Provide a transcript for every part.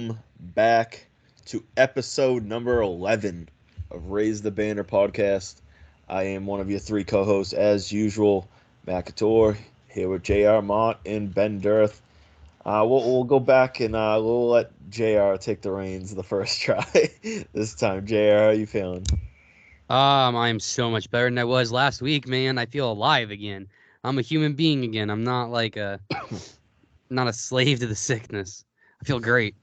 welcome back to episode number 11 of Raise the Banner podcast. I am one of your three co-hosts, as usual, Matt Couture, here with JR Mott and Ben Dirth. We'll go back and we'll let JR take the reins the first try this time. JR, how you feeling? I'm so much better than I was last week, man. I feel alive again. I'm a human being again. I'm not like not a slave to the sickness. I feel great.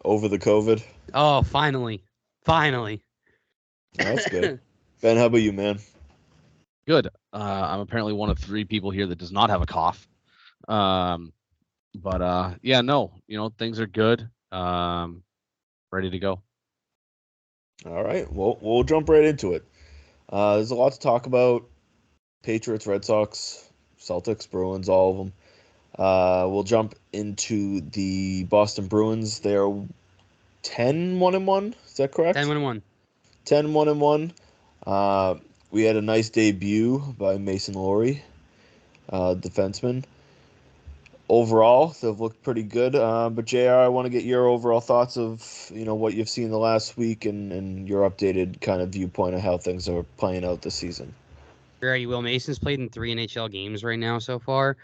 Over the COVID? Oh, finally. Finally. Oh, that's good. Ben, how about you, man? Good. I'm apparently one of three people here that does not have a cough. Yeah, no, things are good. Ready to go. All right, well, we'll jump right into it. There's a lot to talk about. Patriots, Red Sox, Celtics, Bruins, all of them. We'll jump into the Boston Bruins. They're 10-1-1. Is that correct? 10-1-1. 10-1-1. We had a nice debut by Mason Lowry, defenseman. Overall, they've looked pretty good. But JR, I want to get your overall thoughts of what you've seen the last week and your updated kind of viewpoint of how things are playing out this season. Sure, you will. Mason's played in 3 NHL games right now so far.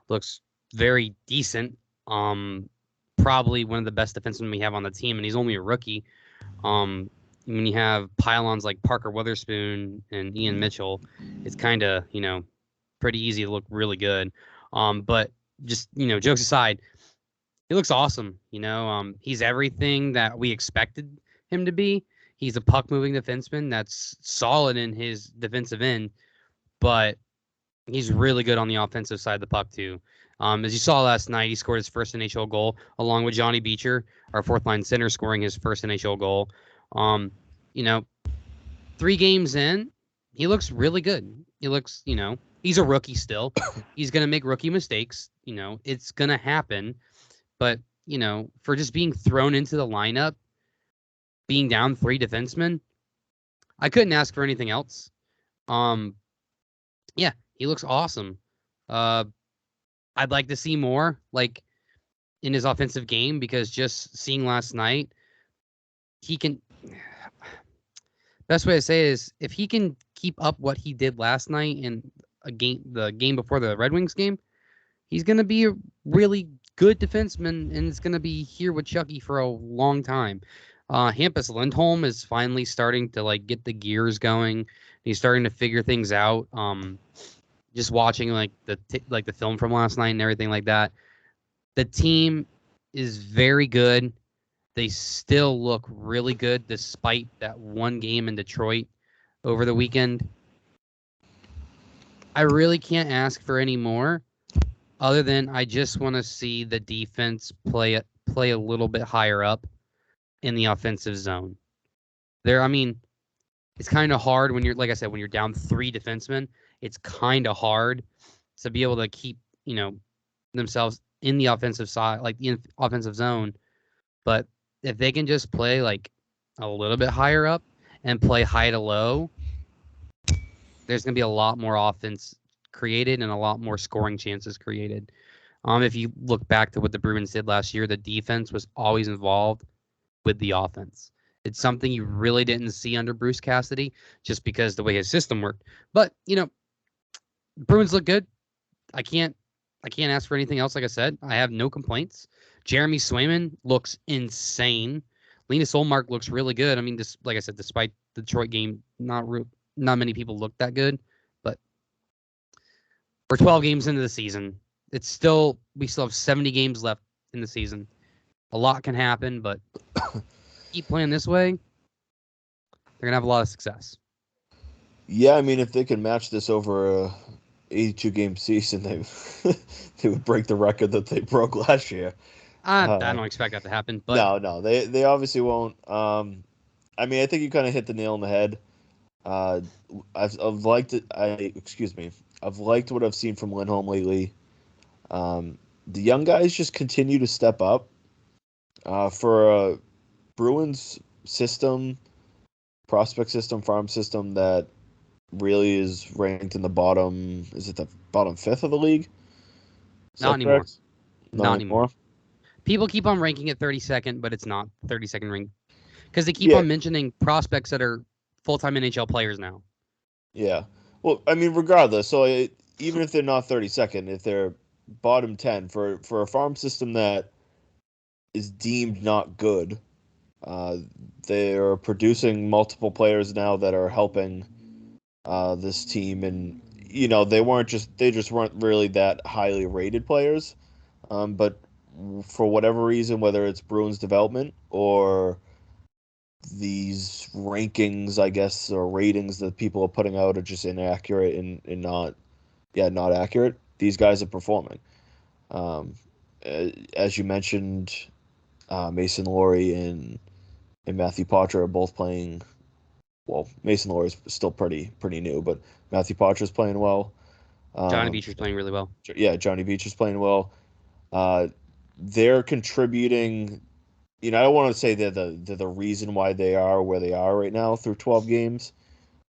Looks very decent. Probably one of the best defensemen we have on the team, and he's only a rookie. When you have pylons like Parker Witherspoon and Ian Mitchell, it's kind of, pretty easy to look really good. But just, jokes aside, he looks awesome. He's everything that we expected him to be. He's a puck-moving defenseman that's solid in his defensive end, but he's really good on the offensive side of the puck, too. As you saw last night, he scored his first NHL goal, along with Johnny Beecher, our fourth-line center, scoring his first NHL goal. 3 games in, he looks really good. He looks, he's a rookie still. He's going to make rookie mistakes. It's going to happen. But, for just being thrown into the lineup, being down 3 defensemen, I couldn't ask for anything else. Yeah, he looks awesome. I'd like to see more, like, in his offensive game, because just seeing last night, he can... Best way to say it is, if he can keep up what he did last night in the game before the Red Wings game, he's going to be a really good defenseman, and it's going to be here with Chucky for a long time. Hampus Lindholm is finally starting to get the gears going. He's starting to figure things out. Just watching the film from last night and everything like that. The team is very good. They still look really good despite that one game in Detroit over the weekend. I really can't ask for any more other than I just want to see the defense play a little bit higher up in the offensive zone. It's kind of hard when like I said, when you're down 3 defensemen, it's kind of hard to be able to keep, themselves in the offensive side, in offensive zone. But if they can just play a little bit higher up and play high to low, there's going to be a lot more offense created and a lot more scoring chances created. If you look back to what the Bruins did last year, the defense was always involved with the offense. It's something you really didn't see under Bruce Cassidy just because the way his system worked. But, Bruins look good. I can't ask for anything else. Like I said, I have no complaints. Jeremy Swayman looks insane. Linus Ullmark looks really good. Like I said, despite the Detroit game, not many people look that good. But we're 12 games into the season. We still have 70 games left in the season. A lot can happen, but keep playing this way, they're going to have a lot of success. Yeah, if they can match this over a 82-game season, they would break the record that they broke last year. I don't expect that to happen. But No, they obviously won't. I think you kind of hit the nail on the head. I've liked it. I've liked what I've seen from Lindholm lately. The young guys just continue to step up. For a Bruins system, prospect system, farm system that really is ranked in the bottom. Is it the bottom 5th of the league? not anymore. Not anymore. People keep on ranking it 32nd, but it's not 32nd rank because they keep Yeah. on mentioning prospects that are full-time NHL players now. Yeah. Well, I mean, regardless, so even if they're not 32nd, if they're bottom 10 for a farm system that is deemed not good, they're producing multiple players now that are helping this team, and they just weren't really that highly rated players, but for whatever reason, whether it's Bruins development or these rankings, I guess, or ratings that people are putting out are just inaccurate and not accurate. These guys are performing. As you mentioned, Mason Laurie and Matthew Poitras are both playing well. Mason Laurie is still pretty new, but Matthew Poitras is playing well. Johnny Beecher's playing really well. Yeah, Johnny Beecher's playing well. They're contributing. I don't want to say they're the reason why they are where they are right now through 12 games,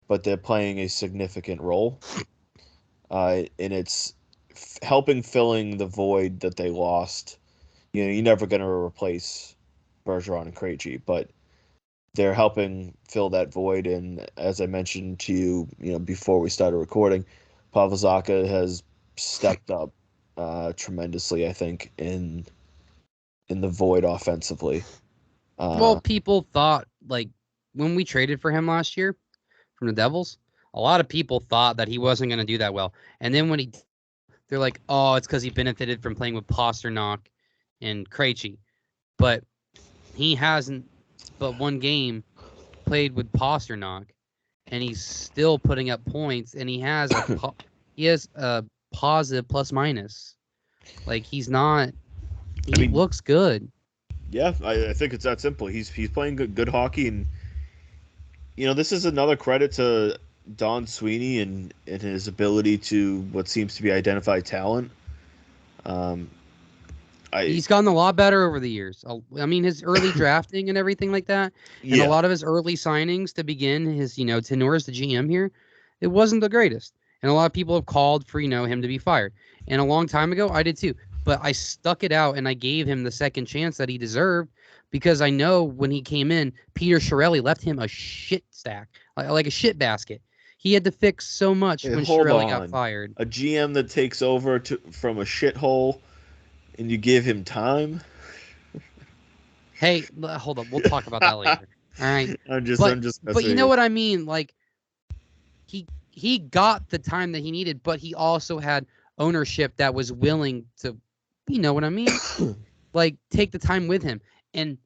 but they're playing a significant role. And it's helping filling the void that they lost. You're never going to replace Bergeron and Krejci, but they're helping fill that void. And as I mentioned to you, before we started recording, Pavel Zacha has stepped up tremendously, I think, in the void offensively. Well, people thought, like, when we traded for him last year from the Devils, a lot of people thought that he wasn't going to do that well. And then when they're like, oh, it's because he benefited from playing with Pasternak and Krejci. But he hasn't but one game played with Pasternak, and he's still putting up points, and he has a positive plus minus. Like, he looks good. Yeah, I think it's that simple. He's playing good hockey, and this is another credit to Don Sweeney and his ability to what seems to be identify talent. He's gotten a lot better over the years. I mean, his early drafting and everything like that, and a lot of his early signings to begin his tenure as the GM here, it wasn't the greatest. And a lot of people have called for him to be fired. And a long time ago, I did too. But I stuck it out and I gave him the second chance that he deserved because I know when he came in, Peter Chiarelli left him a shit stack, like a shit basket. He had to fix so much when Chiarelli got fired. A GM that takes over from a shithole, and you give him time. Hey, hold up. We'll talk about that later. All right. I'm just. But you know what I mean? Like, he got the time that he needed, but he also had ownership that was willing to, you know what I mean? Like, take the time with him. And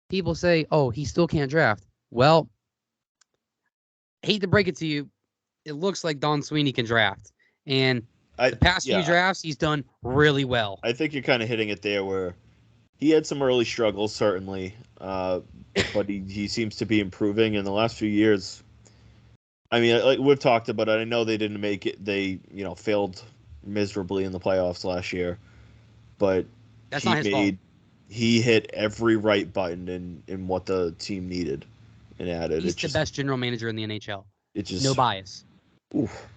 people say, oh, he still can't draft. Well, I hate to break it to you, it looks like Don Sweeney can draft. And the past few drafts, he's done really well. I think you're kind of hitting it there where he had some early struggles, certainly, but he seems to be improving in the last few years. I mean, like we've talked about it. I know they didn't make it. They, failed miserably in the playoffs last year, but that's not his fault. He hit every right button in what the team needed and added. He's the best general manager in the NHL. It just no bias. Oof.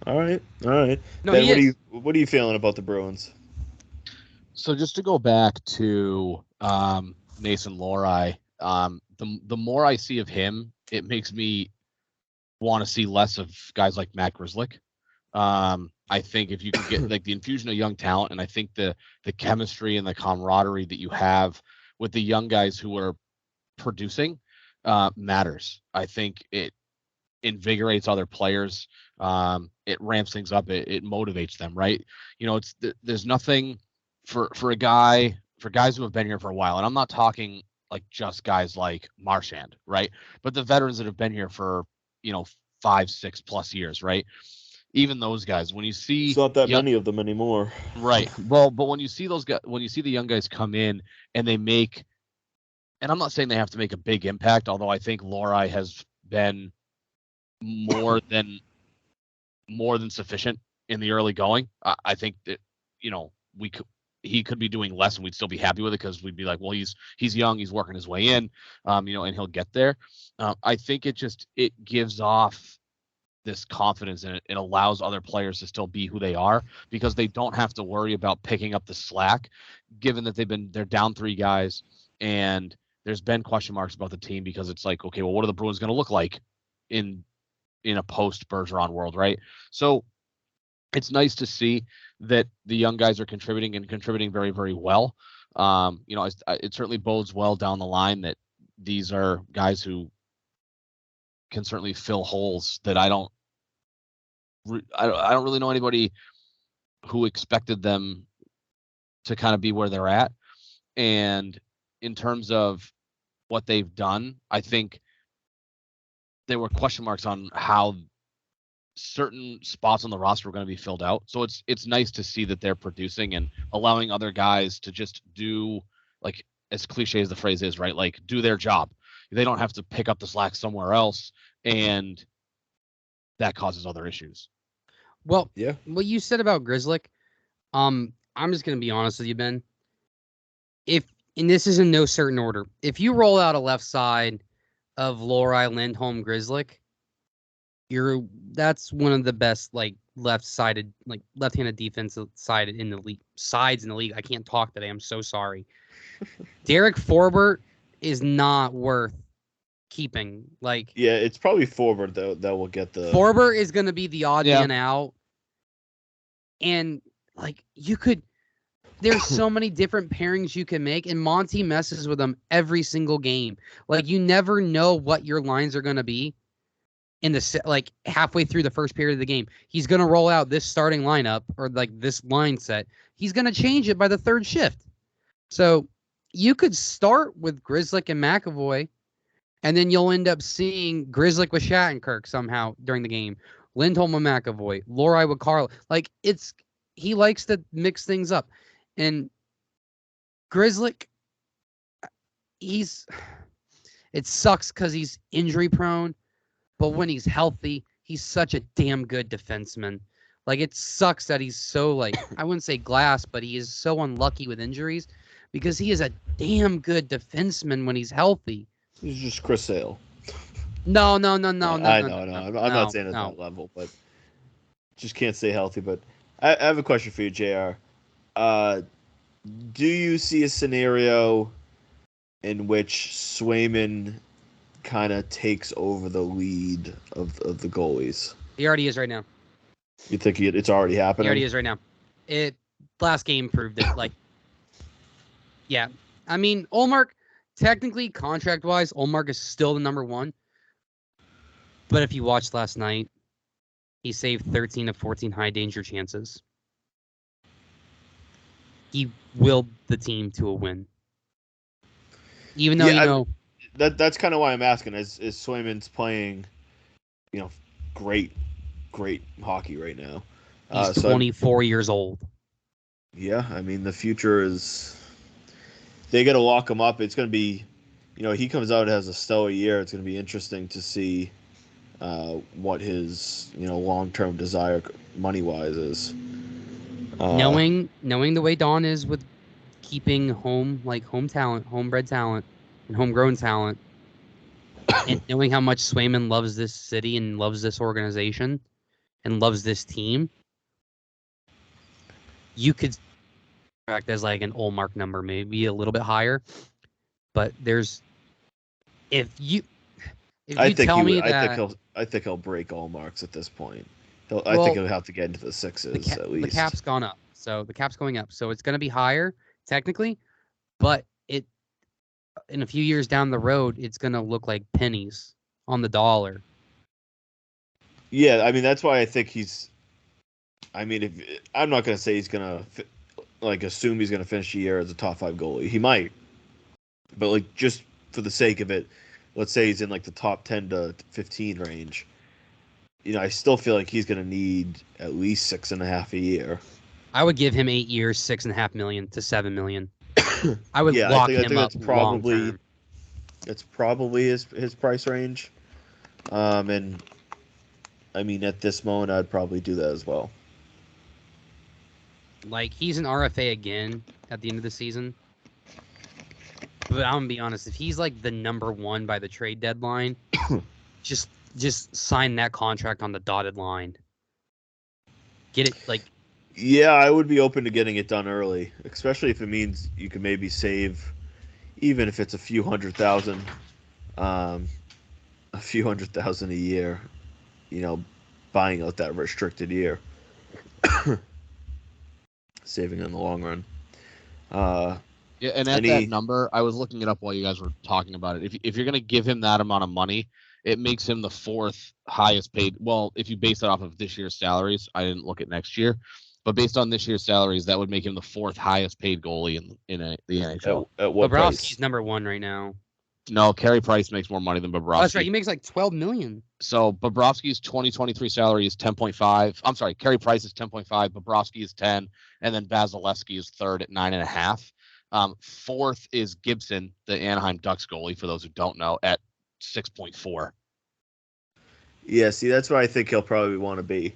All right. No, Ben, what are you feeling about the Bruins? So just to go back to Mason Laurie, the more I see of him, it makes me want to see less of guys like Matt Grzelcyk. I think if you can get like the infusion of young talent, and I think the chemistry and the camaraderie that you have with the young guys who are producing matters. I think it invigorates other players. It ramps things up. It motivates them, right? There's nothing for guys who have been here for a while, and I'm not talking like just guys like Marchand, right? But the veterans that have been here for 5-6+ years, right? Even those guys, when you see it's not that many of them anymore, right? Well, but when you see those guys, when you see the young guys come in and they make, and I'm not saying they have to make a big impact, although I think Laurie has been more than sufficient in the early going. I think that he could be doing less and we'd still be happy with it because we'd be like, well, he's young, he's working his way in, and he'll get there. I think it gives off this confidence in it. It allows other players to still be who they are because they don't have to worry about picking up the slack, given that they're down 3 guys and there's been question marks about the team because it's like, okay, well, what are the Bruins going to look like in a post Bergeron world, right? So it's nice to see that the young guys are contributing and contributing very, very well. It certainly bodes well down the line that these are guys who can certainly fill holes that I don't really know anybody who expected them to kind of be where they're at. And in terms of what they've done, I think there were question marks on how certain spots on the roster were going to be filled out. So it's nice to see that they're producing and allowing other guys to just do, like, as cliche as the phrase is, right? Like, do their job. They don't have to pick up the slack somewhere else, and that causes other issues. Well, Yeah. what you said about Grizzlick, I'm just gonna be honest with you, Ben. And this is in no certain order, if you roll out a left side of Lohrei, Lindholm, Grizzlick, that's one of the best, like, left-sided, like, left-handed defensive side in the league. Sides in the league. I can't talk today. I'm so sorry. Derek Forbort is not worth keeping. Like, Yeah, it's probably Forbort that will get the. Forbort is going to be the odd man out. And, like, there's so many different pairings you can make, and Monty messes with them every single game. Like, you never know what your lines are going to be in like halfway through the first period of the game. He's going to roll out this starting lineup or like this line set. He's going to change it by the third shift. So you could start with Grizzlick and McAvoy, and then you'll end up seeing Grizzlick with Shattenkirk somehow during the game. Lindholm with McAvoy, Lohrei with Carl. Like, he likes to mix things up. And Grizzlick, it sucks because he's injury prone, but when he's healthy, he's such a damn good defenseman. Like, it sucks that he's so, like, I wouldn't say glass, but he is so unlucky with injuries because he is a damn good defenseman when he's healthy. He's just Chris Sale. No. I know. I'm not saying at that level, but just can't stay healthy. But I have a question for you, JR. Do you see a scenario in which Swayman kind of takes over the lead of the goalies? He already is right now. You think it's already happening? He already is right now. Last game proved it. Like, yeah. I mean, Ullmark, technically, contract-wise, Ullmark is still the number one. But if you watched last night, he saved 13 of 14 high-danger chances. He willed the team to a win. Even though, that's kind of why I'm asking. Is Swayman's playing, great hockey right now? He's 24 years old. Yeah, I mean, the future is. They got to lock him up. It's going to be, he comes out as a stellar year. It's going to be interesting to see what his long-term desire money-wise is. Knowing the way Don is with keeping home talent, homebred talent, and homegrown talent, and knowing how much Swayman loves this city and loves this organization and loves this team, you could act as like an Ullmark number, maybe a little bit higher. But I think he'll break Ullmark's at this point. I think he'll have to get into the sixes at least. The cap's gone up, so the cap's going up, so it's going to be higher technically, but in a few years down the road, it's going to look like pennies on the dollar. Yeah, I mean, that's why I think he's. I mean, I'm not going to say he's going to assume he's going to finish the year as a top 5 goalie. He might, but just for the sake of it, let's say he's in the top 10 to 15 range. I still feel like he's going to need at least $6.5 a year. I would give him 8 years, $6.5 million to $7 million. I would lock him up long term. That's probably his price range. And I mean, at this moment, I'd probably do that as well. Like, he's an RFA again at the end of the season. But I'm gonna be honest, if he's the number one by the trade deadline, just just sign that contract on the dotted line. Get it like. Yeah, I would be open to getting it done early, especially if it means you could maybe save, even if it's a few hundred thousand a year, buying out that restricted year, saving in the long run. Yeah, and at that number, I was looking it up while you guys were talking about it. If you're going to give him that amount of money, it makes him the fourth highest paid. Well, if you base it off of this year's salaries, I didn't look at next year, but based on this year's salaries, that would make him the fourth highest paid goalie the NHL. At what Bobrovsky's price? number one right now. No, Carey Price makes more money than Bobrovsky. Oh, that's right. He makes like $12 million. So Bobrovsky's 2023 salary is 10.5. I'm sorry, Carey Price is 10.5. Bobrovsky is 10, and then Vasilevsky is third at 9.5. Fourth is Gibson, the Anaheim Ducks goalie, for those who don't know, at 6.4. Yeah, see, that's where I think he'll probably want to be.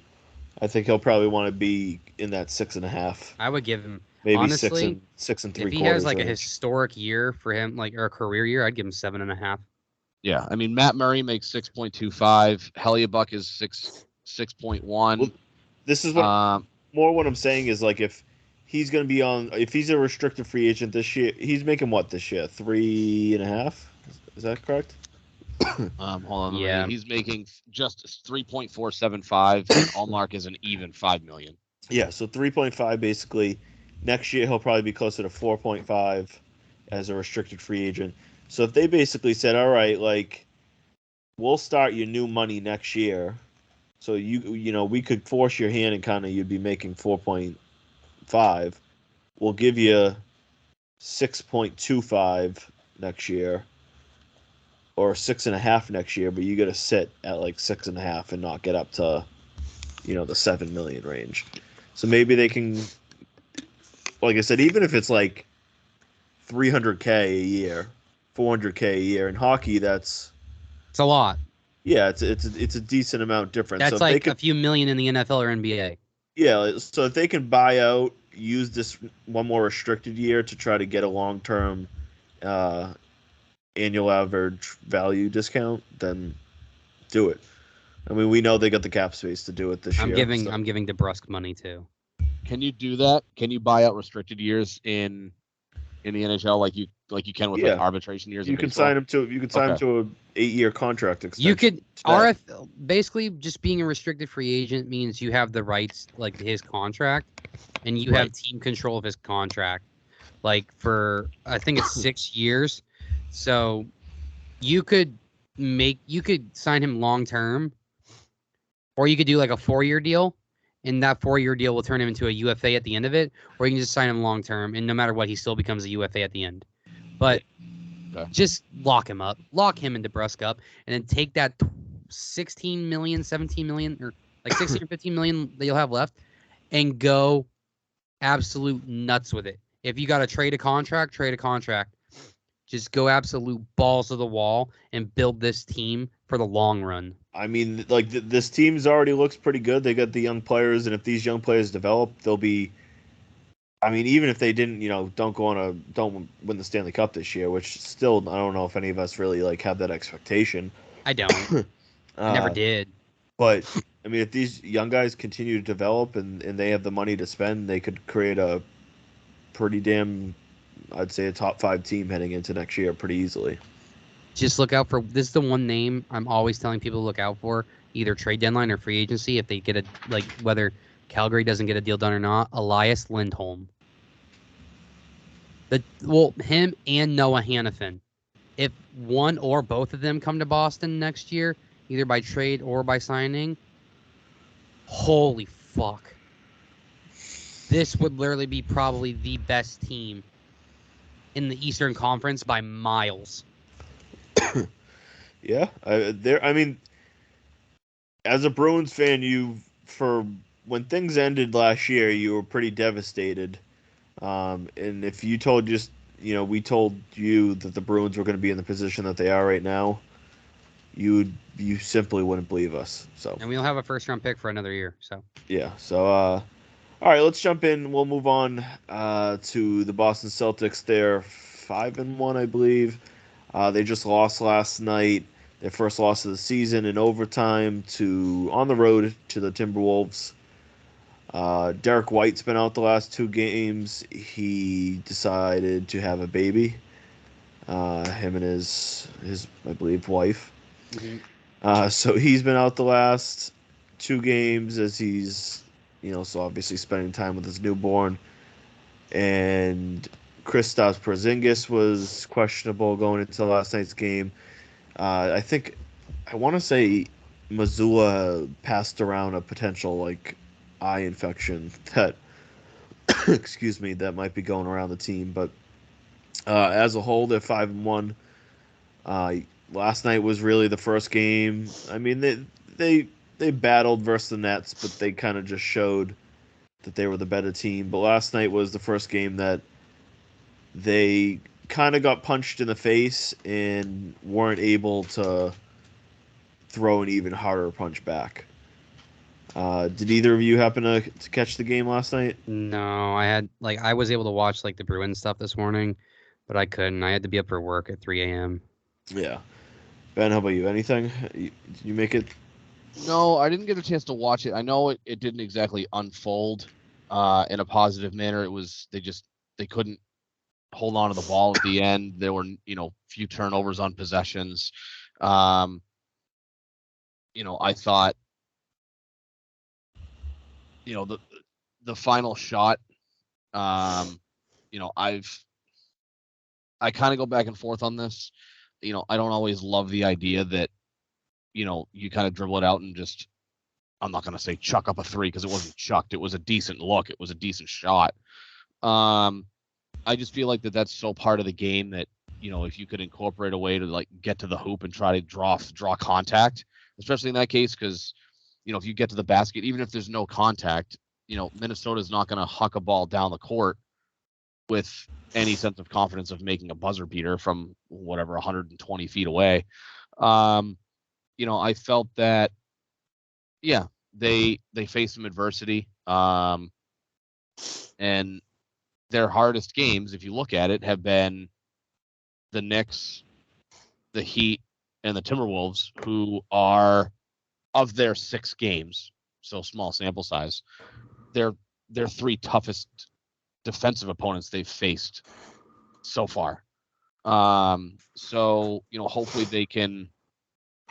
I think he'll probably want to be in that 6.5. I would give him maybe honestly, 6 and 3/4. If he has like a historic year for him, like or a career year, I'd give him 7.5. Yeah, I mean Matt Murray makes 6.25. Hellebuyck is 6.1. Well, this is what what I'm saying is like if he's going to be if he's a restricted free agent this year, he's making what this year? 3.5? Is that correct? Hold on. Yeah, he's making just 3.475. And Allmark is an even $5 million. Yeah, so 3.5 basically. Next year he'll probably be closer to 4.5 as a restricted free agent. So if they basically said, all right, like we'll start your new money next year, so we could force your hand and kind of you'd be making 4.5. We'll give you 6.25 next year, or 6.5 next year, but you got to sit at like 6.5 and not get up to, the 7 million range. So maybe they can, like I said, even if it's like $300K a year, $400K a year in hockey, it's a lot. Yeah, it's a decent amount different. That's so like a few million in the NFL or NBA. Yeah, so if they can buy out, use this one more restricted year to try to get a long-term annual average value discount, then do it. I mean, we know they got the cap space to do it this year. I'm giving DeBrusk money too. Can you do that? Can you buy out restricted years in the NHL like you can with like arbitration years? You can sign him to an 8-year contract extension. You could basically just being a restricted free agent means you have the rights like his contract, and you have team control of his contract, like for I think it's 6 years. So you could sign him long term, or you could do like a 4-year deal. And that 4-year deal will turn him into a UFA at the end of it, or you can just sign him long term, and no matter what, he still becomes a UFA at the end. But just lock him up, lock him and DeBrusk up, and then take that 16 million, 17 million, or like 16 or 15 million that you'll have left, and go absolute nuts with it. If you got to trade a contract. Just go absolute balls to the wall and build this team for the long run. I mean, like this team's already looks pretty good. They got the young players, and if these young players develop, they'll be. I mean, even if they didn't, don't win the Stanley Cup this year, which still I don't know if any of us really like have that expectation. I don't. I never did. But I mean, if these young guys continue to develop and they have the money to spend, they could create a pretty damn, I'd say, a top 5 team heading into next year pretty easily. Just look out for this is the one name I'm always telling people to look out for, either trade deadline or free agency, if they get whether Calgary doesn't get a deal done or not. Elias Lindholm. Him and Noah Hannafin. If one or both of them come to Boston next year, either by trade or by signing, holy fuck. This would literally be probably the best team in the Eastern Conference by miles. Yeah, I mean, as a Bruins fan, when things ended last year, you were pretty devastated. And if we told you that the Bruins were going to be in the position that they are right now, you simply wouldn't believe us. So. And we'll have a first-round pick for another year. So. Yeah. So. All right, let's jump in. We'll move on to the Boston Celtics. They're 5-1, I believe. They just lost last night. their first loss of the season in overtime on the road to the Timberwolves. Derek White's been out the last 2 games. He decided to have a baby. Him and his I believe wife. Mm-hmm. So he's been out the last 2 games as he's so obviously spending time with his newborn. And Kristaps Porzingis was questionable going into last night's game. I want to say Missoula passed around a potential eye infection that excuse me, that might be going around the team. But as a whole, they're 5-1. Last night was really the first game. I mean, they battled versus the Nets, but they kind of just showed that they were the better team. But last night was the first game that they kind of got punched in the face and weren't able to throw an even harder punch back. Did either of you happen to catch the game last night? No, I was able to watch the Bruins stuff this morning, but I couldn't. I had to be up for work at 3 a.m. Yeah. Ben, how about you? Anything? Did you make it? No, I didn't get a chance to watch it. I know it didn't exactly unfold in a positive manner. It was they couldn't hold on to the ball at the end. There were few turnovers on possessions. I thought the final shot. I kind of go back and forth on this. I don't always love the idea that you kind of dribble it out and just, I'm not going to say chuck up a 3 because it wasn't chucked. It was a decent look. It was a decent shot. I just feel like that's so part of the game that, if you could incorporate a way to get to the hoop and try to draw contact, especially in that case, because, if you get to the basket, even if there's no contact, Minnesota's not going to huck a ball down the court with any sense of confidence of making a buzzer beater from whatever 120 feet away. I felt that, yeah, they faced some adversity, and their hardest games, if you look at it, have been the Knicks, the Heat, and the Timberwolves, who are, of their 6 games, so small sample size, they're 3 toughest defensive opponents they've faced so far. So hopefully they can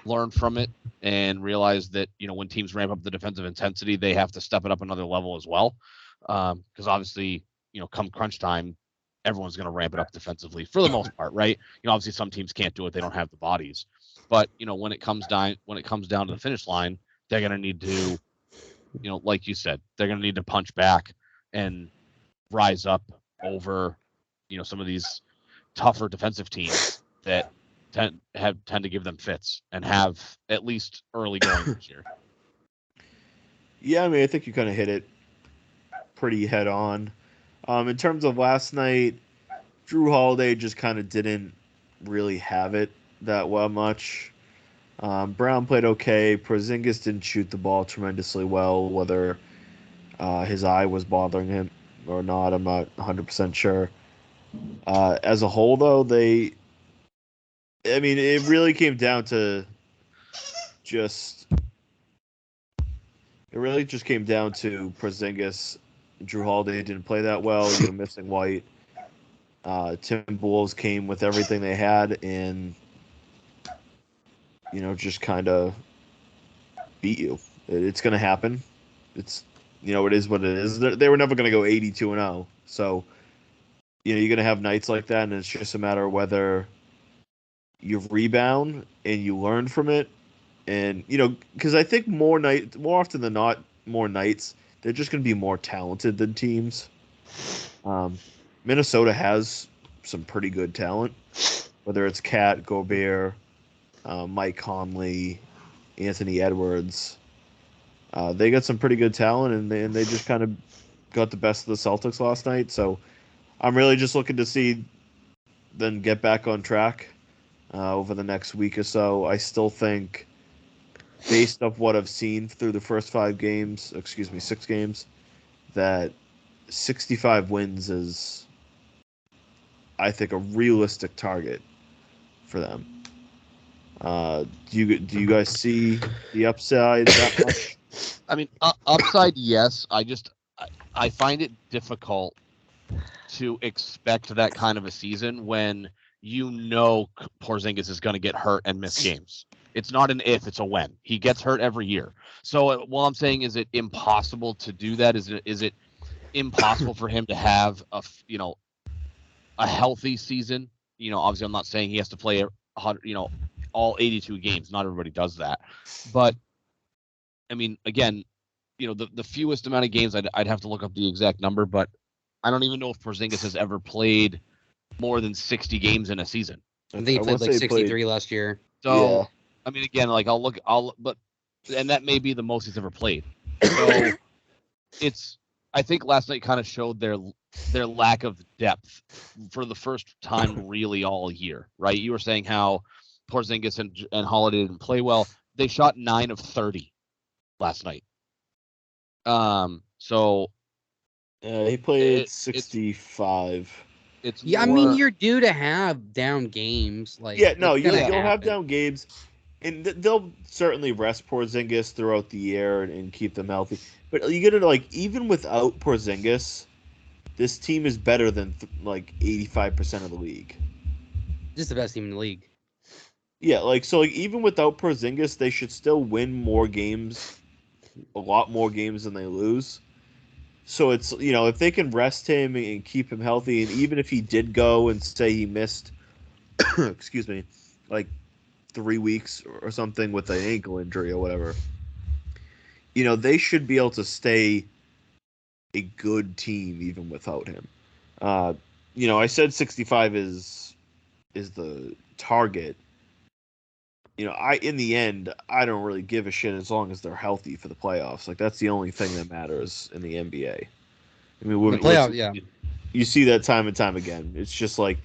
learn from it and realize that when teams ramp up the defensive intensity, they have to step it up another level as well. Because obviously, come crunch time, everyone's going to ramp it up defensively for the most part, right? Obviously some teams can't do it; they don't have the bodies. But when it comes down to the finish line, they're going to need to, like you said, they're going to need to punch back and rise up over, some of these tougher defensive teams that tend to give them fits and have at least early going this year. Yeah, I mean, I think you kind of hit it pretty head on. In terms of last night, Drew Holiday just kind of didn't really have it that well much. Brown played okay. Porzingis didn't shoot the ball tremendously well. Whether his eye was bothering him or not, I'm not 100% sure. As a whole, though, it really came down to just. It really just came down to Porzingis. Drew Holiday didn't play that well. You were missing White. Timberwolves came with everything they had and, just kind of beat you. It's going to happen. It's, it is what it is. They were never going to go 82-0. So, you're going to have nights like that, and it's just a matter of whether you rebound and you learn from it. And, because I think more often than not, more nights, they're just going to be more talented than teams. Minnesota has some pretty good talent, whether it's Cat, Gobert, Mike Conley, Anthony Edwards. They got some pretty good talent, and they just kind of got the best of the Celtics last night. So I'm really just looking to see them get back on track over the next week or so. I still think, based off what I've seen through the first 6 games, that 65 wins is, I think, a realistic target for them. Do you guys see the upside that much? I mean, upside, yes. I find it difficult to expect that kind of a season when Porzingis is going to get hurt and miss games. It's not an if, it's a when. He gets hurt every year. So what I'm saying, is it impossible to do that? Is it impossible for him to have a healthy season? Obviously, I'm not saying he has to play 100, all 82 games. Not everybody does that, but I mean, again, the fewest amount of games, I'd have to look up the exact number, but I don't even know if Porzingis has ever played more than 60 games in a season. I think he played like 63 last year. So, yeah. I mean, again, like and that may be the most he's ever played. So I think last night kind of showed their lack of depth for the first time really all year, right? You were saying how Porzingis and Holiday didn't play well. They shot 9 of 30 last night. So he played 65. I mean, you're due to have down games. You'll have down games, and they'll certainly rest Porzingis throughout the year and keep them healthy. But you gotta even without Porzingis, this team is better than 85% of the league. This is the best team in the league. Yeah, even without Porzingis, they should still win more games, a lot more games than they lose. So it's, if they can rest him and keep him healthy, and even if he did go and say he missed, excuse me, 3 weeks or something with an ankle injury or whatever, they should be able to stay a good team even without him. I said 65 is the target. In the end, I don't really give a shit as long as they're healthy for the playoffs. That's the only thing that matters in the NBA. I mean, the playoff, yeah. You see that time and time again. It's just the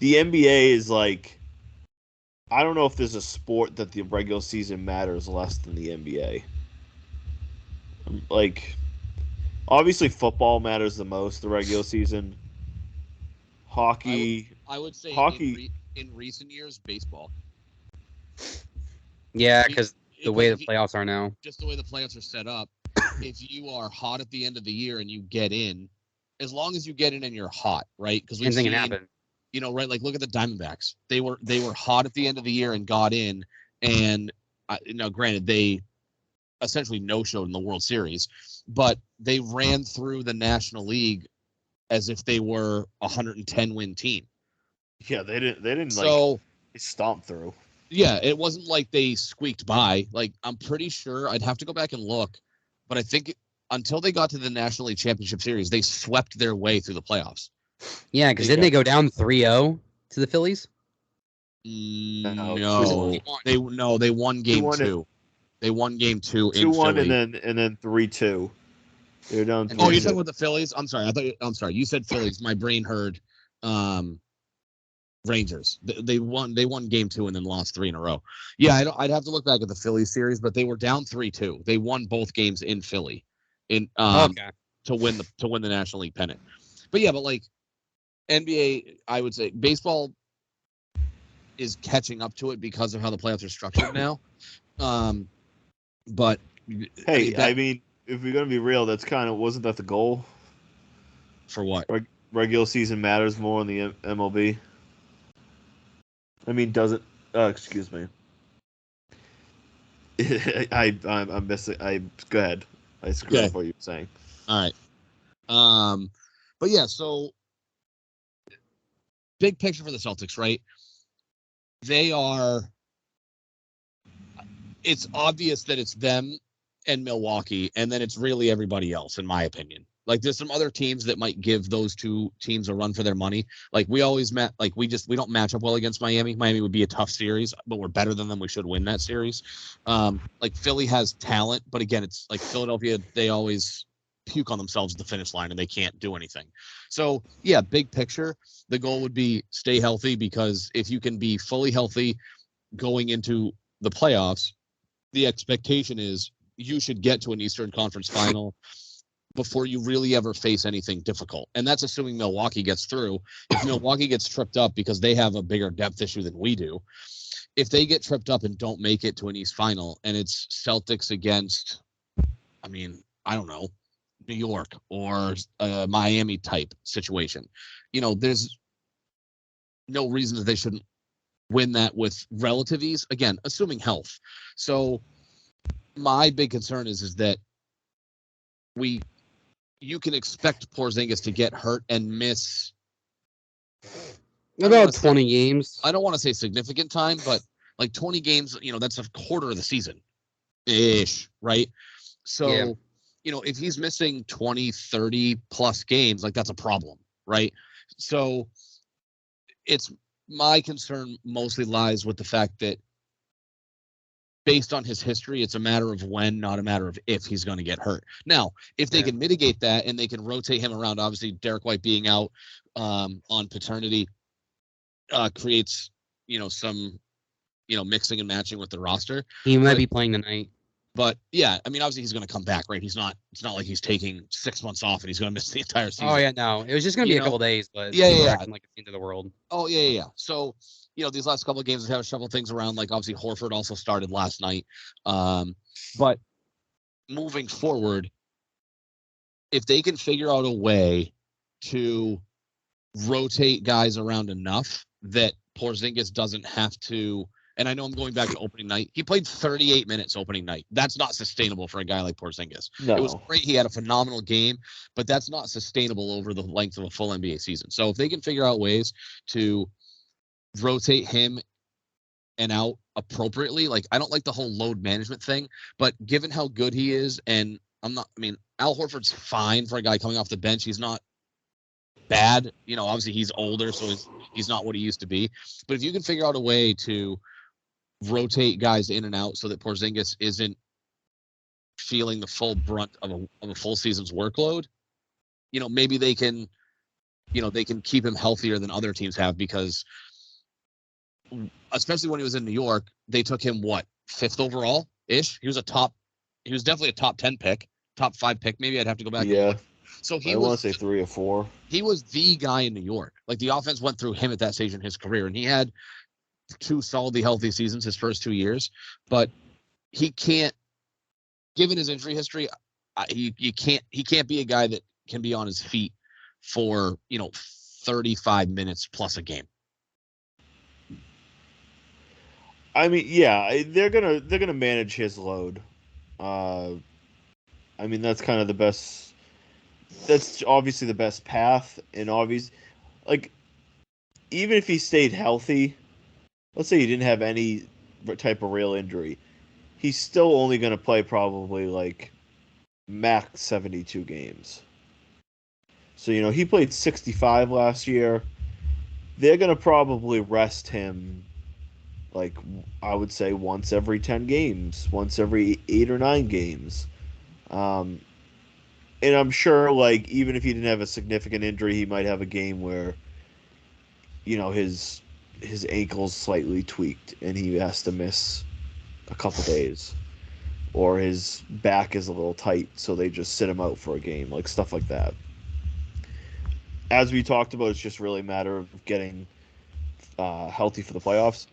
NBA is I don't know if there's a sport that the regular season matters less than the NBA. Obviously football matters the most, the regular season. Hockey. I would say hockey in recent years, baseball. Yeah, because the way the playoffs are now. Just the way the playoffs are set up, if you are hot at the end of the year and you get in, as long as you get in and you're hot, right? Because anything can happen. Right? Look at the Diamondbacks. They were hot at the end of the year and got in, and now granted they essentially no-showed in the World Series, but they ran through the National League as if they were a 110-win team. Yeah, they didn't they stomped through. Yeah, it wasn't like they squeaked by. I'm pretty sure, I'd have to go back and look, but I think until they got to the National League Championship Series, they swept their way through the playoffs. Yeah, because didn't they go down 3-0 to the Phillies? No, they won game 2. They won game 2 in Philly. 2-1 and then 3-2. They're down. Oh, you're talking about the Phillies? I'm sorry. I'm sorry. You said Phillies. My brain heard Rangers. They won game 2 and then lost 3 in a row. Yeah, I'd have to look back at the Phillies series, but they were down 3-2. They won both games in Philly to win the National League pennant. But yeah, NBA, I would say baseball is catching up to it because of how the playoffs are structured now. But hey, I mean, if we're gonna be real, that's wasn't that the goal? For what? Regular season matters more in the MLB. I mean, does it? Excuse me. I'm missing. Go ahead. I screwed up what you were saying. All right. But yeah, so big picture for the Celtics, right? It's obvious that it's them and Milwaukee, and then it's really everybody else, in my opinion. There's some other teams that might give those two teams a run for their money. We always we don't match up well against Miami. Miami would be a tough series, but we're better than them. We should win that series. Philly has talent, but again, it's Philadelphia. They always puke on themselves at the finish line and they can't do anything. So yeah, big picture, the goal would be stay healthy, because if you can be fully healthy going into the playoffs, the expectation is you should get to an Eastern Conference final before you really ever face anything difficult. And that's assuming Milwaukee gets through. If Milwaukee gets tripped up because they have a bigger depth issue than we do, if they get tripped up and don't make it to an East Final, and it's Celtics against, I mean, I don't know, New York or a Miami type situation, there's no reason that they shouldn't win that with relative ease. Again, assuming health. So my big concern is that you can expect Porzingis to get hurt and miss about 20 games. I don't want to say significant time, but like 20 games, that's a quarter of the season ish, right? So, if he's missing 20, 30 plus games, like that's a problem, right? So it's my concern mostly lies with the fact that based on his history, it's a matter of when, not a matter of if he's going to get hurt. Now, if they can mitigate that and they can rotate him around, obviously Derek White being out on paternity creates, some, mixing and matching with the roster. He might be playing tonight. But yeah, I mean, obviously he's going to come back, right? It's not like he's taking 6 months off and he's going to miss the entire season. Oh yeah, no, it was just going to be a couple days, but acting like it's the end of the world. Oh yeah. So, these last couple of games have shuffled things around. Like obviously Horford also started last night. But moving forward, if they can figure out a way to rotate guys around enough that Porzingis doesn't have to. And I know I'm going back to opening night. He played 38 minutes opening night. That's not sustainable for a guy like Porzingis. No. It was great. He had a phenomenal game, but that's not sustainable over the length of a full NBA season. So if they can figure out ways to rotate him and out appropriately, like I don't like the whole load management thing, but given how good he is, and Al Horford's fine for a guy coming off the bench. He's not bad. Obviously he's older, so he's not what he used to be. But if you can figure out a way to rotate guys in and out so that Porzingis isn't feeling the full brunt of a full season's workload, maybe they can keep him healthier than other teams have, because especially when he was in New York, they took him 5th overall ish. He was definitely a top 10 pick, top 5 pick. Maybe I'd have to go back. Yeah. So I want to say 3 or 4. He was the guy in New York. Like the offense went through him at that stage in his career, and he had 2 solidly healthy seasons his first 2 years. But he can't, given his injury history, he can't be a guy that can be on his feet for 35 minutes plus a game. I mean, yeah, they're gonna manage his load. That's kind of the best. That's obviously the best path, and even if he stayed healthy, let's say he didn't have any type of real injury, he's still only going to play probably like max 72 games. So, he played 65 last year. They're going to probably rest him, like, I would say once every 10 games, once every 8 or 9 games. And I'm sure, like, even if he didn't have a significant injury, he might have a game where, his ankle's slightly tweaked and he has to miss a couple days. Or his back is a little tight, so they just sit him out for a game, like stuff like that. As we talked about, it's just really a matter of getting healthy for the playoffs.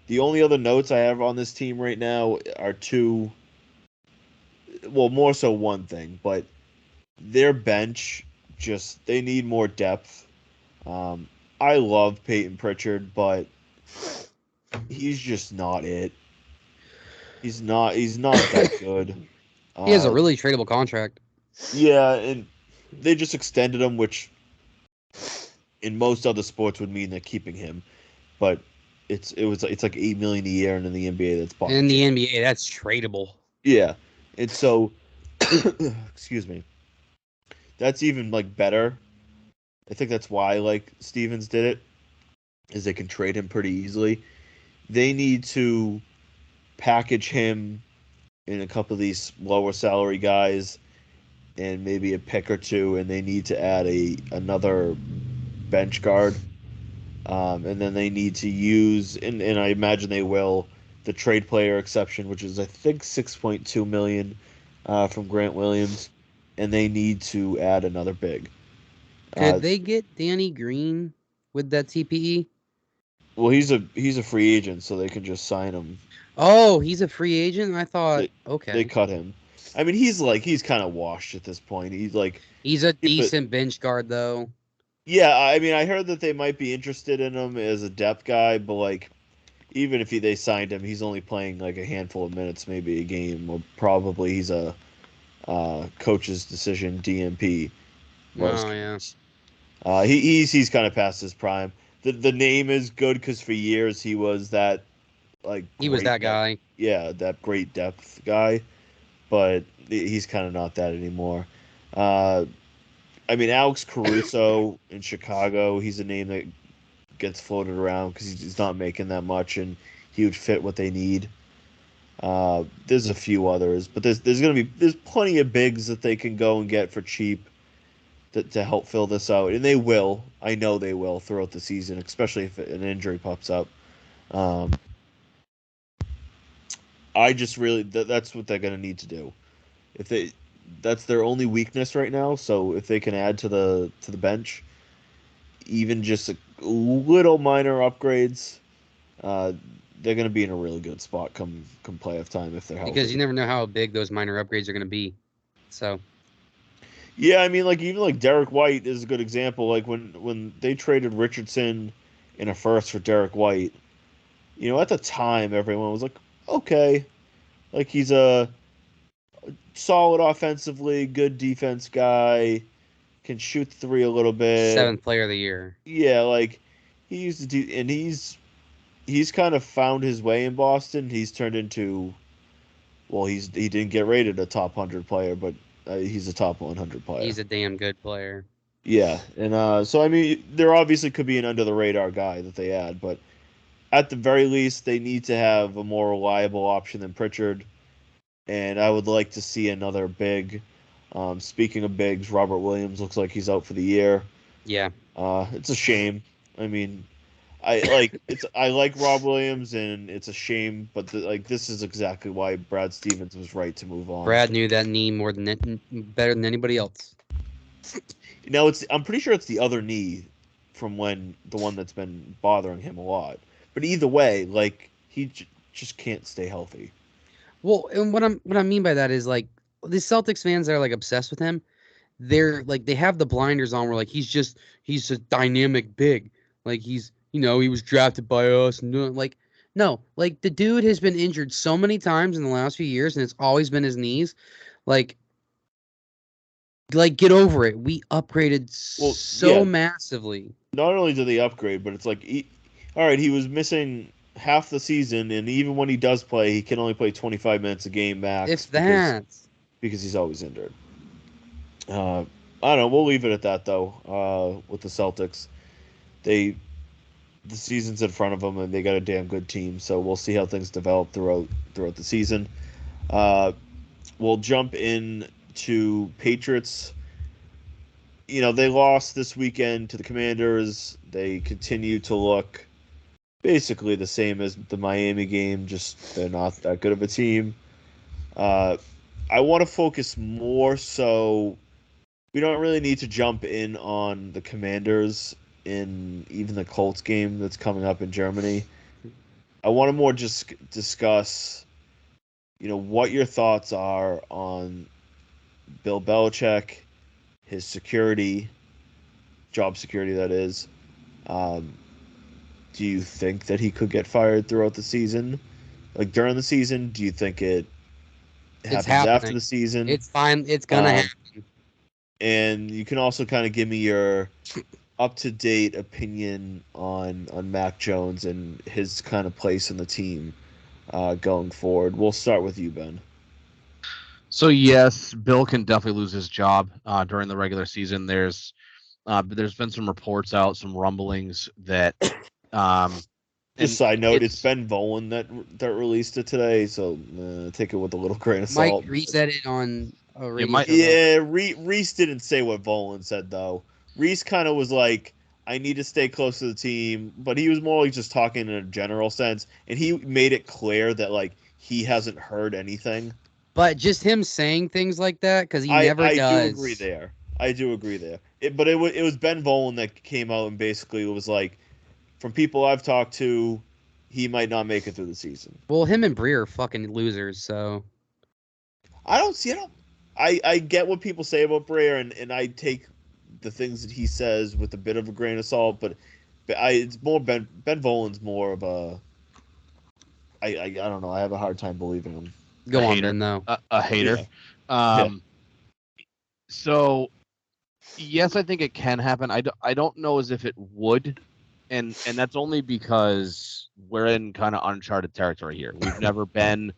The only other notes I have on this team right now are more so one thing, but their bench, they need more depth. I love Peyton Pritchard, but he's just not it. He's not that good. He has a really tradable contract. Yeah, and they just extended him, which in most other sports would mean they're keeping him. But it's like $8 million a year, and in the NBA that's possible. In the NBA, that's tradable. Yeah, and so excuse me. That's even like better. I think that's why like Stevens did it, is they can trade him pretty easily. They need to package him in a couple of these lower salary guys and maybe a pick or two, and they need to add another bench guard. And then they need to use, and I imagine they will, the trade player exception, which is I think $6.2 million from Grant Williams, and they need to add another big. Could they get Danny Green with that TPE? Well, he's a free agent, so they can just sign him. Oh, he's a free agent. I thought They okay. cut him. I mean, he's kind of washed at this point. He's like, He's a but decent bench guard though. yeah, I mean, I heard that they might be interested in him as a depth guy, but like, even if they signed him, he's only playing like a handful of minutes, maybe a game, or probably he's a coach's decision DMP most Oh yeah. games. He's kind of past his prime. The name is good because for years he was that like He was that great depth, guy. yeah, that great depth guy, but he's kind of not that anymore. Uh, I mean, Alex Caruso in Chicago, he's a name that gets floated around because he's not making that much, and he would fit what they need. There's a few others, but there's plenty of bigs that they can go and get for cheap to help fill this out, and they will. I know they will throughout the season, especially if an injury pops up. Um, I just really that's what they're gonna need to do. If they That's their only weakness right now. So if they can add to the bench, even just a little minor upgrades, uh, they're gonna be in a really good spot come playoff time if they're Because healthy. you never know how big those minor upgrades are going to be. So Yeah, I mean, like even like Derek White is a good example. Like when they traded Richardson in a first for Derek White, at the time everyone was like, okay, like he's a solid offensively, good defense guy, can shoot the three a little bit. 7th player of the year. Yeah, like he used to do, and he's kind of found his way in Boston. He's turned into, well, he didn't get rated a top 100 player, but he's a top 100 player. He's a damn good player. Yeah, and so I mean, there obviously could be an under the radar guy that they add, but at the very least, they need to have a more reliable option than Pritchard. And I would like to see another big. Speaking of bigs, Robert Williams looks like he's out for the year. Yeah. It's a shame. I mean, I like Rob Williams, and it's a shame, but this is exactly why Brad Stevens was right to move on. Brad knew that knee better than anybody else. I'm pretty sure it's the other knee from when the one that's been bothering him a lot. But either way, like just can't stay healthy. Well, and what I mean by that is like the Celtics fans that are like obsessed with him, they're like they have the blinders on where like he's a dynamic big. Like he was drafted by us and like no, like the dude has been injured so many times in the last few years and it's always been his knees. Like get over it. We upgraded Well, so yeah, massively. not only do they upgrade, but it's like, all right, he was missing half the season, and even when he does play, he can only play 25 minutes a game max If that. because he's always injured. I don't know. We'll leave it at that though. With the Celtics, they the season's in front of them, and they got a damn good team. So we'll see how things develop throughout the season. Uh, we'll jump in to Patriots. They lost this weekend to the Commanders. They continue to look basically the same as the Miami game, just they're not that good of a team. Uh, I want to focus more so we don't really need to jump in on the Commanders in even the Colts game that's coming up in Germany. I want to more just discuss, what your thoughts are on Bill Belichick, his security, job security that is. Um, do you think that he could get fired throughout the season? Like during the season, do you think it It's happens after happening. the season? It's fine. It's gonna Um, happen. and you can also kind of give me your up to date opinion on Mac Jones and his kind of place in the team going forward. We'll start with you, Ben. So yes, Bill can definitely lose his job during the regular season. There's been some reports out, some rumblings that, Just and side note, it's it's Ben Volen that released it today, so take it with a little grain of Mike salt. reset it on a it radio might show though. Yeah, Reese didn't say what Volen said though. Reese kind of was like, "I need to stay close to the team," but he was more like just talking in a general sense, and he made it clear that like he hasn't heard anything. But just him saying things like that because he I never I do agree does. there. I do agree there. But it was Ben Volen that came out and basically was like, from people I've talked to, he might not make it through the season. Well, him and Brie are fucking losers, so I get what people say about Breer, and I take the things that he says with a bit of a grain of salt, but it's more Ben Volen's more of a I don't know. I have a hard time believing him. go A on, hater. Ben, though. A hater. Yeah. So, yes, I think it can happen. I don't know as if it would, and that's only because we're in kind of uncharted territory here. We've never been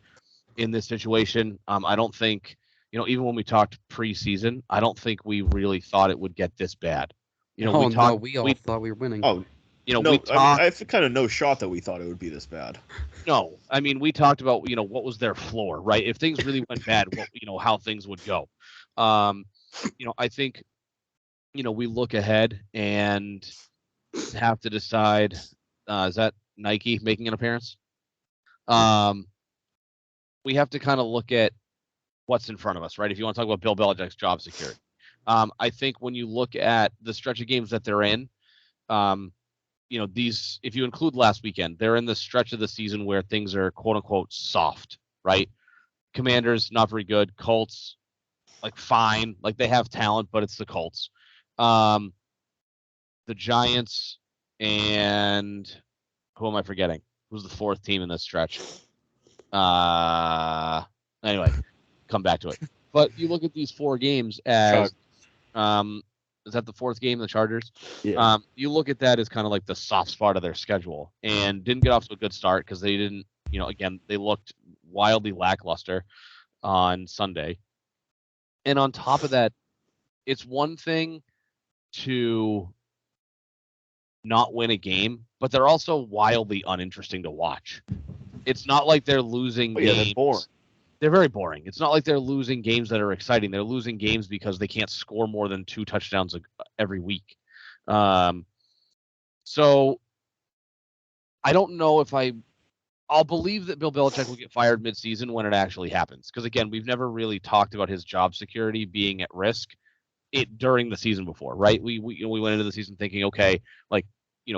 in this situation. I don't think, even when we talked preseason, I don't think we really thought it would get this bad. We all thought we were winning. Oh, no, we talked. I have kind of no shot that we thought it would be this bad. No, I mean, we talked about, what was their floor, right? If things really went bad, how things would go. I think, we look ahead and have to decide, is that Nike making an appearance? We have to kind of look at what's in front of us, right? If you want to talk about Bill Belichick's job security. I think when you look at the stretch of games that they're in, these, if you include last weekend, they're in the stretch of the season where things are quote unquote soft, right? Commanders, not very good. Colts, like fine. Like they have talent, but it's the Colts. The Giants, and who am I forgetting? Who's the fourth team in this stretch? Anyway, come back to it. But you look at these 4 games as, is that the 4th game, the Chargers? Yeah. You look at that as kind of like the soft spot of their schedule, and didn't get off to a good start because they didn't, again, they looked wildly lackluster on Sunday. And on top of that, it's one thing to not win a game, but they're also wildly uninteresting to watch. It's not like they're losing games. They're boring. They're very boring. It's not like they're losing games that are exciting. They're losing games because they can't score more than 2 touchdowns every week. So I don't know if I'll believe that Bill Belichick will get fired midseason when it actually happens. Because again, we've never really talked about his job security being at risk during the season before, right? We went into the season thinking, okay,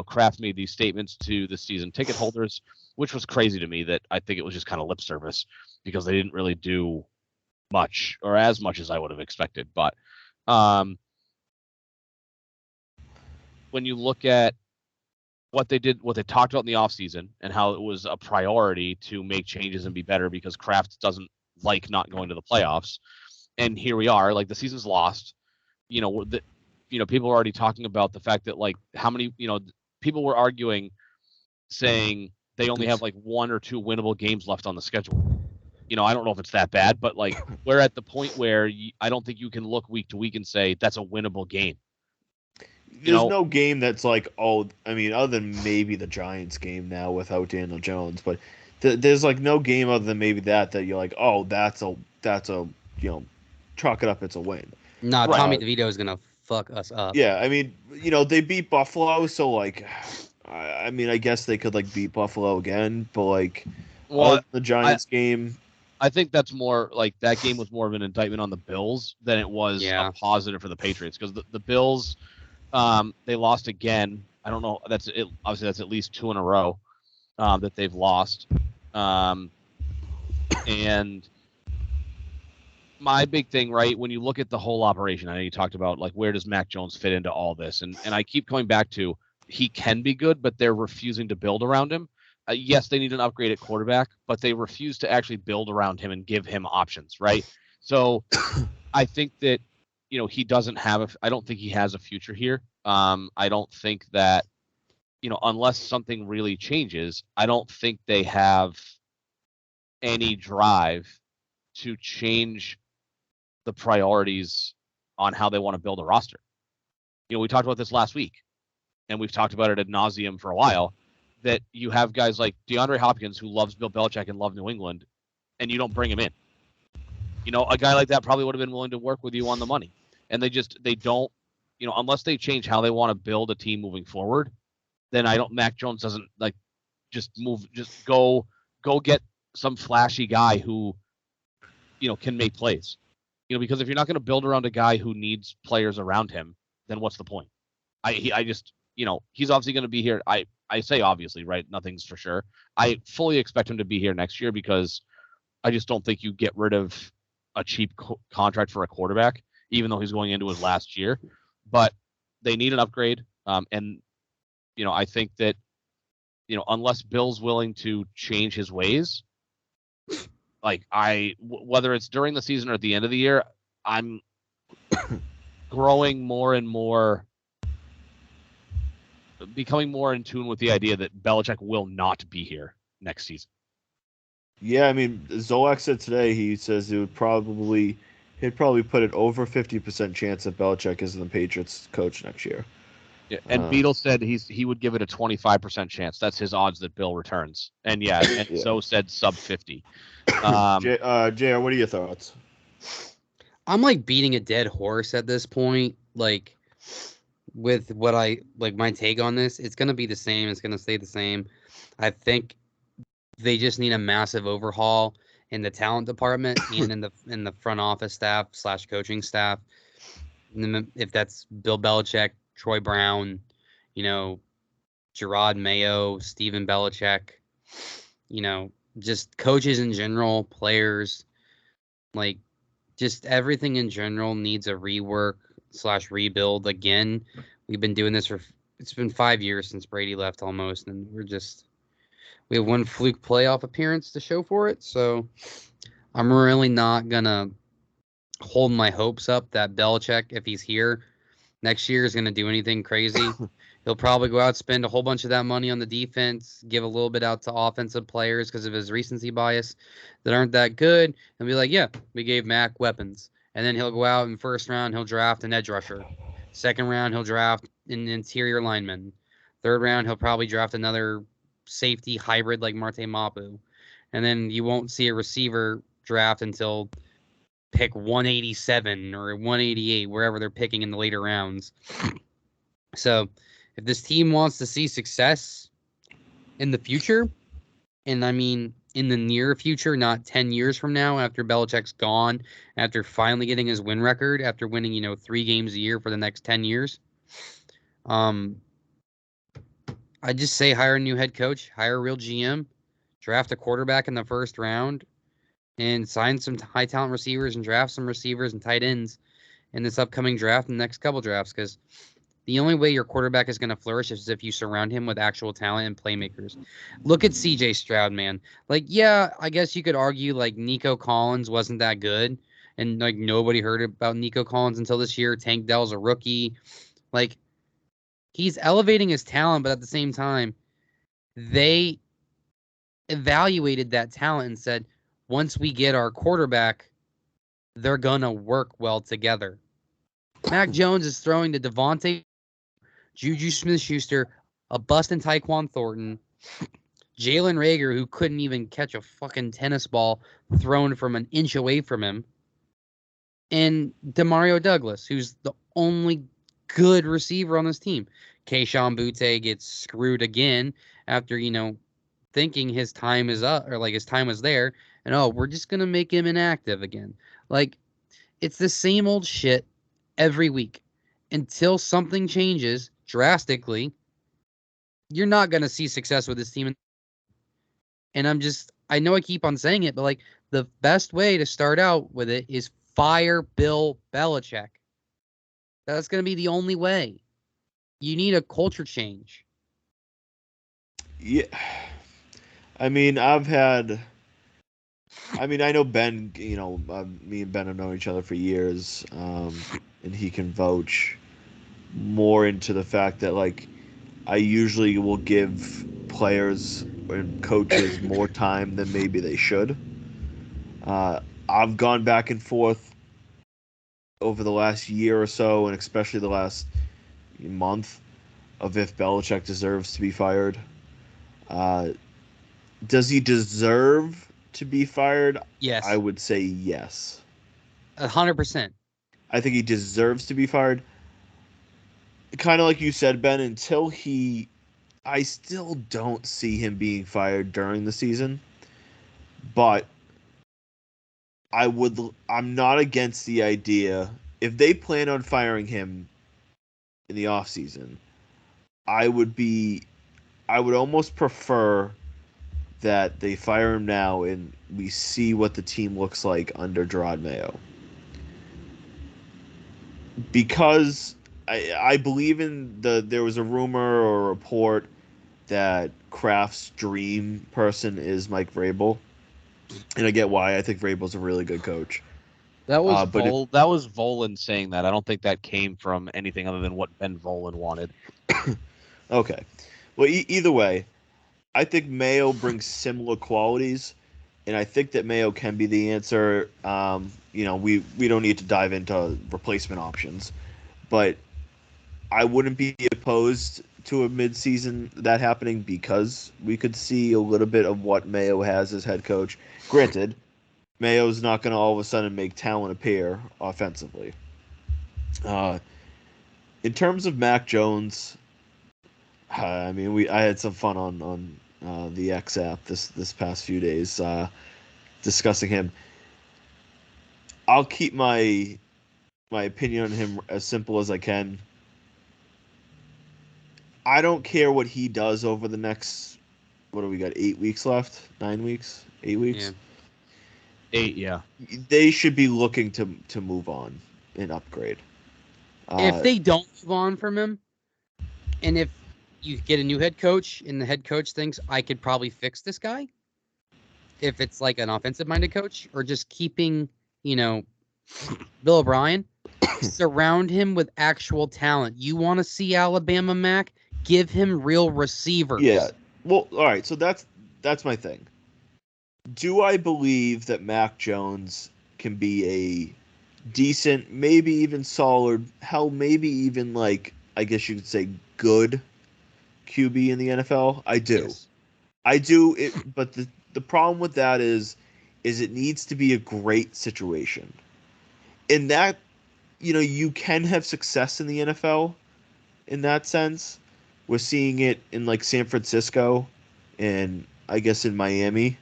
Kraft made these statements to the season ticket holders, which was crazy to me. That I think it was just kind of lip service because they didn't really do much or as much as I would have expected. But when you look at what they did, what they talked about in the offseason and how it was a priority to make changes and be better because Kraft doesn't like not going to the playoffs. And here we are, like the season's lost. People are already talking about the fact that how many, people were arguing saying they only have 1 or 2 winnable games left on the schedule. I don't know if it's that bad, but we're at the point where I don't think you can look week to week and say that's a winnable game. There's no game that's other than maybe the Giants game now without Daniel Jones, but there's no game other than maybe that you're like, oh, that's a chalk it up, it's a win. Nah, right. Tommy DeVito is gonna fuck us up. Yeah, they beat Buffalo, so I guess they could beat Buffalo again, but the Giants game. I think that's more that game was more of an indictment on the Bills than it was a positive for the Patriots because the Bills, they lost again. I don't know. That's it. Obviously, that's at least 2 in a row that they've lost. And my big thing, right, when you look at the whole operation, I know you talked about where does Mac Jones fit into all this, and I keep coming back to he can be good, but they're refusing to build around him. Yes, they need an upgrade at quarterback, but they refuse to actually build around him and give him options, right? So I think that, he doesn't have I don't think he has a future here. I don't think that, unless something really changes, I don't think they have any drive to change the priorities on how they want to build a roster. We talked about this last week, and we've talked about it ad nauseum for a while, that you have guys like DeAndre Hopkins who loves Bill Belichick and loves New England, and you don't bring him in. A guy like that probably would have been willing to work with you on the money. And they don't, unless they change how they want to build a team moving forward, then Mac Jones doesn't just go get some flashy guy who, can make plays. Because if you're not going to build around a guy who needs players around him, then what's the point? He's obviously going to be here. I say obviously, right? Nothing's for sure. I fully expect him to be here next year because I just don't think you get rid of a cheap contract for a quarterback, even though he's going into his last year. But they need an upgrade, and I think that unless Bill's willing to change his ways, like whether it's during the season or at the end of the year, I'm growing more and more, becoming more in tune with the idea that Belichick will not be here next season. Yeah, I mean, Zolak said today, he says he'd probably put it over 50% chance that Belichick is the Patriots coach next year. Yeah, and Beadle said he would give it a 25% chance. That's his odds that Bill returns. And and Yeah. Zoe said sub 50. JR, what are your thoughts? I'm like beating a dead horse at this point. Like with what my take on this, it's gonna be the same. It's gonna stay the same. I think they just need a massive overhaul in the talent department and in the front office staff / coaching staff. If that's Bill Belichick, Troy Brown, Gerard Mayo, Steven Belichick, just coaches in general, players, like just everything in general needs a rework / rebuild. Again, we've been doing this it's been 5 years since Brady left almost, and we have one fluke playoff appearance to show for it. So I'm really not gonna hold my hopes up that Belichick, if he's here next year, is gonna do anything crazy. He'll probably go out, spend a whole bunch of that money on the defense, give a little bit out to offensive players because of his recency bias that aren't that good, and be like, yeah, we gave Mac weapons. And then he'll go out in first round, he'll draft an edge rusher. Second round, he'll draft an interior lineman. Third round, he'll probably draft another safety hybrid like Marte Mapu. And then you won't see a receiver draft until pick 187 or 188, wherever they're picking in the later rounds. So if this team wants to see success in the future, and I mean in the near future, not 10 years from now after Belichick's gone, after finally getting his win record, after winning, 3 games a year for the next 10 years, I just say hire a new head coach, hire a real GM, draft a quarterback in the first round, and sign some high talent receivers and draft some receivers and tight ends in this upcoming draft and the next couple drafts, because the only way your quarterback is going to flourish is if you surround him with actual talent and playmakers. Look at CJ Stroud, man. Like, yeah, I guess you could argue like Nico Collins wasn't that good, and like nobody heard about Nico Collins until this year. Tank Dell's a rookie. Like, he's elevating his talent, but at the same time, they evaluated that talent and said, once we get our quarterback, they're going to work well together. Mac Jones is throwing to Devontae, Juju Smith-Schuster, a bustin' Tyquan Thornton, Jalen Reagor, who couldn't even catch a fucking tennis ball thrown from an inch away from him, and Demario Douglas, who's the only good receiver on this team. Keyshawn Butte gets screwed again after, thinking his time is up, or like his time was there, and we're just going to make him inactive again. Like, it's the same old shit every week. Until something changes drastically, you're not going to see success with this team. And I know I keep on saying it, but like the best way to start out with it is fire Bill Belichick. That's going to be the only way. You need a culture change. Yeah. I mean, I know Ben, me and Ben have known each other for years, and he can vouch more into the fact that, like, I usually will give players and coaches more time than maybe they should. I've gone back and forth over the last year or so, and especially the last month, of if Belichick deserves to be fired. Does he deserve to be fired? Yes. I would say yes. 100%. I think he deserves to be fired. Kind of like you said, Ben, I still don't see him being fired during the season. But I'm not against the idea. If they plan on firing him in the offseason, I would be I would almost prefer that they fire him now and we see what the team looks like under Gerard Mayo. Because I believe in there was a rumor or a report that Kraft's dream person is Mike Vrabel. And I get why. I think Vrabel's a really good coach. That was But that was Volan saying that. I don't think that came from anything other than what Ben Volan wanted. Okay. Well, either way, I think Mayo brings similar qualities, and I think that Mayo can be the answer. We don't need to dive into replacement options, but I wouldn't be opposed to a midseason that happening because we could see a little bit of what Mayo has as head coach. Granted, Mayo's not going to all of a sudden make talent appear offensively. In terms of Mac Jones, I had some fun on the X app this past few days discussing him. I'll keep my opinion on him as simple as I can. I don't care what he does over the next, what do we got, 8 weeks left? 9 weeks? 8 weeks? Yeah. 8, yeah. They should be looking to move on and upgrade. If they don't move on from him, and if you get a new head coach and the head coach thinks I could probably fix this guy, if it's like an offensive-minded coach, or just keeping, Bill O'Brien, surround him with actual talent. You want to see Alabama Mac? Give him real receivers. Yeah. Well, all right. So that's my thing. Do I believe that Mac Jones can be a decent, maybe even solid, hell, maybe even I guess you could say good QB in the NFL? I do. Yes. I do it, but the problem with that is it needs to be a great situation. In that, you can have success in the NFL in that sense. We're seeing it in San Francisco and I guess in Miami,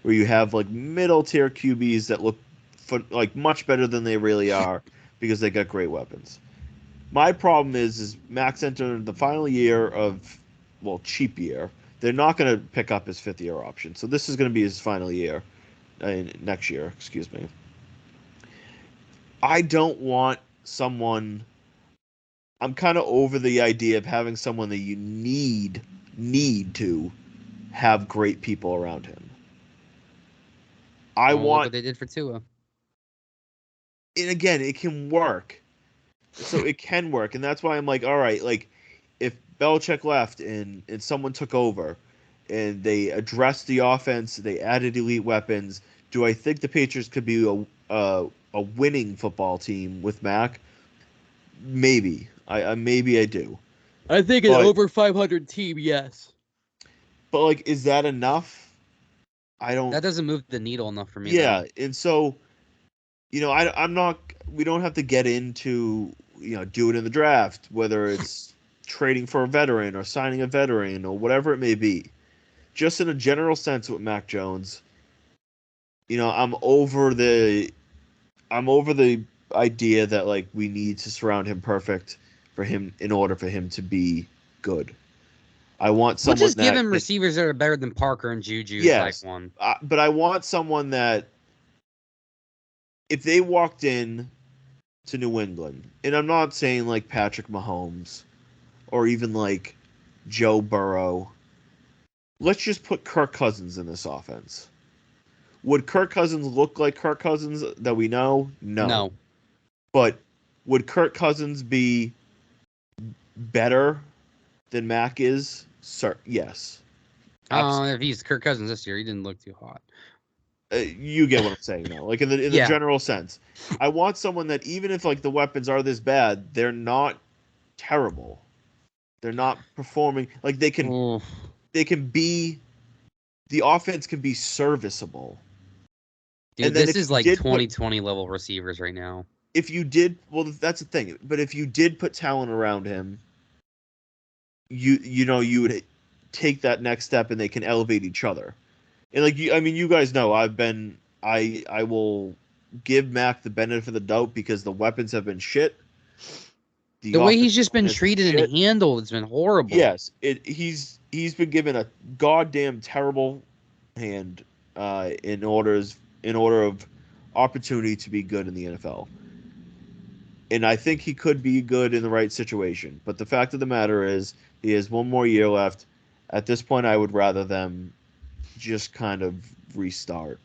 where you have middle tier QBs that look much better than they really are because they got great weapons. My problem is Max entered the final year of, cheap year. They're not going to pick up his 5th-year option, so this is going to be his final year, next year. Excuse me. I don't want someone. I'm kind of over the idea of having someone that you need to have great people around him. Look what they did for Tua. And again, it can work. So it can work, and that's why I'm all right, if Belichick left and someone took over and they addressed the offense, they added elite weapons, do I think the Patriots could be a winning football team with Mac? Maybe. Maybe I do. I think an over 500 team, yes. But is that enough? I don't. That doesn't move the needle enough for me. Yeah, and so, I'm not. We don't have to get into do it in the draft, whether it's trading for a veteran or signing a veteran or whatever it may be. Just in a general sense with Mac Jones, I'm over the idea that we need to surround him perfect for him in order for him to be good. I want someone just give him receivers that are better than Parker and Juju. Yes, type one. But I want someone that if they walked in to New England, and I'm not saying Patrick Mahomes or even Joe Burrow. Let's just put Kirk Cousins in this offense. Would Kirk Cousins look like Kirk Cousins that we know? No. But would Kirk Cousins be better than Mac is? Sir, yes. If he's Kirk Cousins this year, he didn't look too hot. You get what I'm saying, though. In the general sense, I want someone that even if the weapons are this bad, they're not terrible. They're not performing they can. They can be. The offense can be serviceable. Dude, and this is 2020 level receivers right now. If you did, that's the thing. But if you did put talent around him, you would take that next step, and they can elevate each other. And you guys know, I will give Mac the benefit of the doubt because the weapons have been shit. The way he's just been offensive treated shit. and handled has been horrible. Yes, he's been given a goddamn terrible hand in order of opportunity to be good in the NFL. And I think he could be good in the right situation. But the fact of the matter is, he has one more year left. At this point, I would rather them just kind of restart,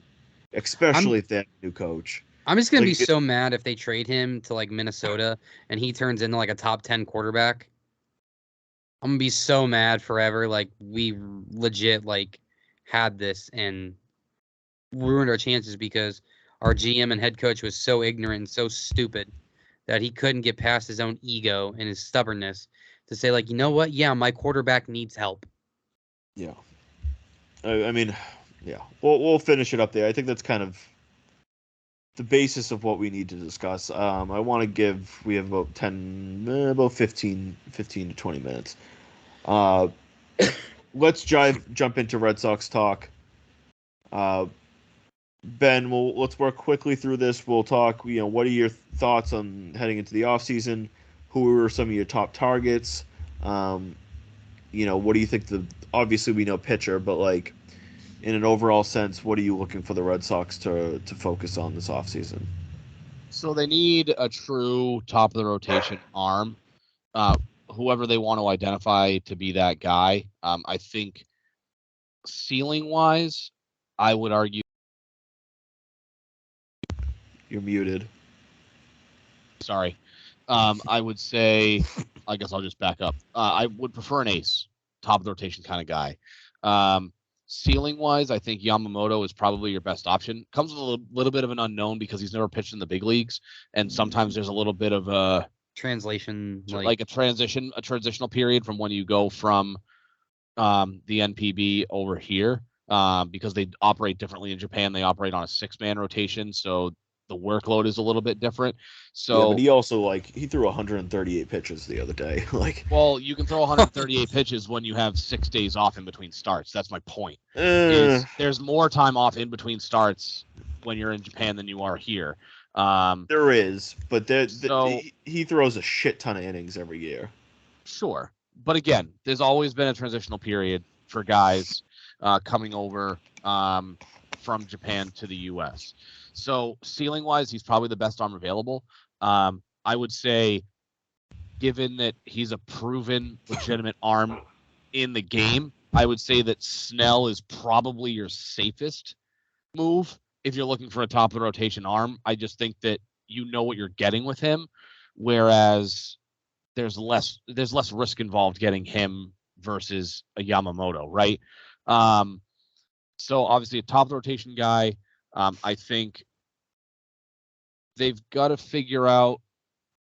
especially if they have a new coach. I'm just gonna Like, be so mad if they trade him to like Minnesota and he turns into like a top 10 quarterback. I'm gonna be so mad forever. Like we legit like had this and ruined our chances because our GM and head coach was so ignorant and so stupid that he couldn't get past his own ego and his stubbornness to say like, you know what? Yeah, my quarterback needs help. Yeah. I mean, yeah. We'll finish it up there. I think that's kind of the basis of what we need to discuss. I want to give. We have about 15 to 20 minutes. Let's jump into Red Sox talk. Ben, let's work quickly through this. We'll talk. What are your thoughts on heading into the offseason? Who are some of your top targets? What do you think? Obviously we know pitcher, but like in an overall sense, what are you looking for the Red Sox to focus on this offseason? So they need a true top of the rotation arm. Whoever they want to identify to be that guy. I think ceiling wise, I would argue. You're muted. Sorry. I would say, I guess I'll just back up. I would prefer an ace, top of the rotation kind of guy. Ceiling wise, I think Yamamoto is probably your best option. Comes with a little bit of an unknown because he's never pitched in the big leagues, and sometimes there's a little bit of a translation, like a transitional period from when you go from the NPB over here, because they operate differently in Japan. They operate on a 6-man rotation, so the workload is a little bit different. So, yeah, but he also he threw 138 pitches the other day. Well, you can throw 138 pitches when you have 6 days off in between starts. That's my point. Is there's more time off in between starts when you're in Japan than you are here. There is, but he throws a shit ton of innings every year. Sure, but again, there's always been a transitional period for guys coming over from Japan to the U.S. So ceiling-wise, he's probably the best arm available. I would say, given that he's a proven, legitimate arm in the game, I would say that Snell is probably your safest move if you're looking for a top of the rotation arm. I just think that you know what you're getting with him, whereas there's less risk involved getting him versus a Yamamoto, right? So obviously a top of the rotation guy. I think they've got to figure out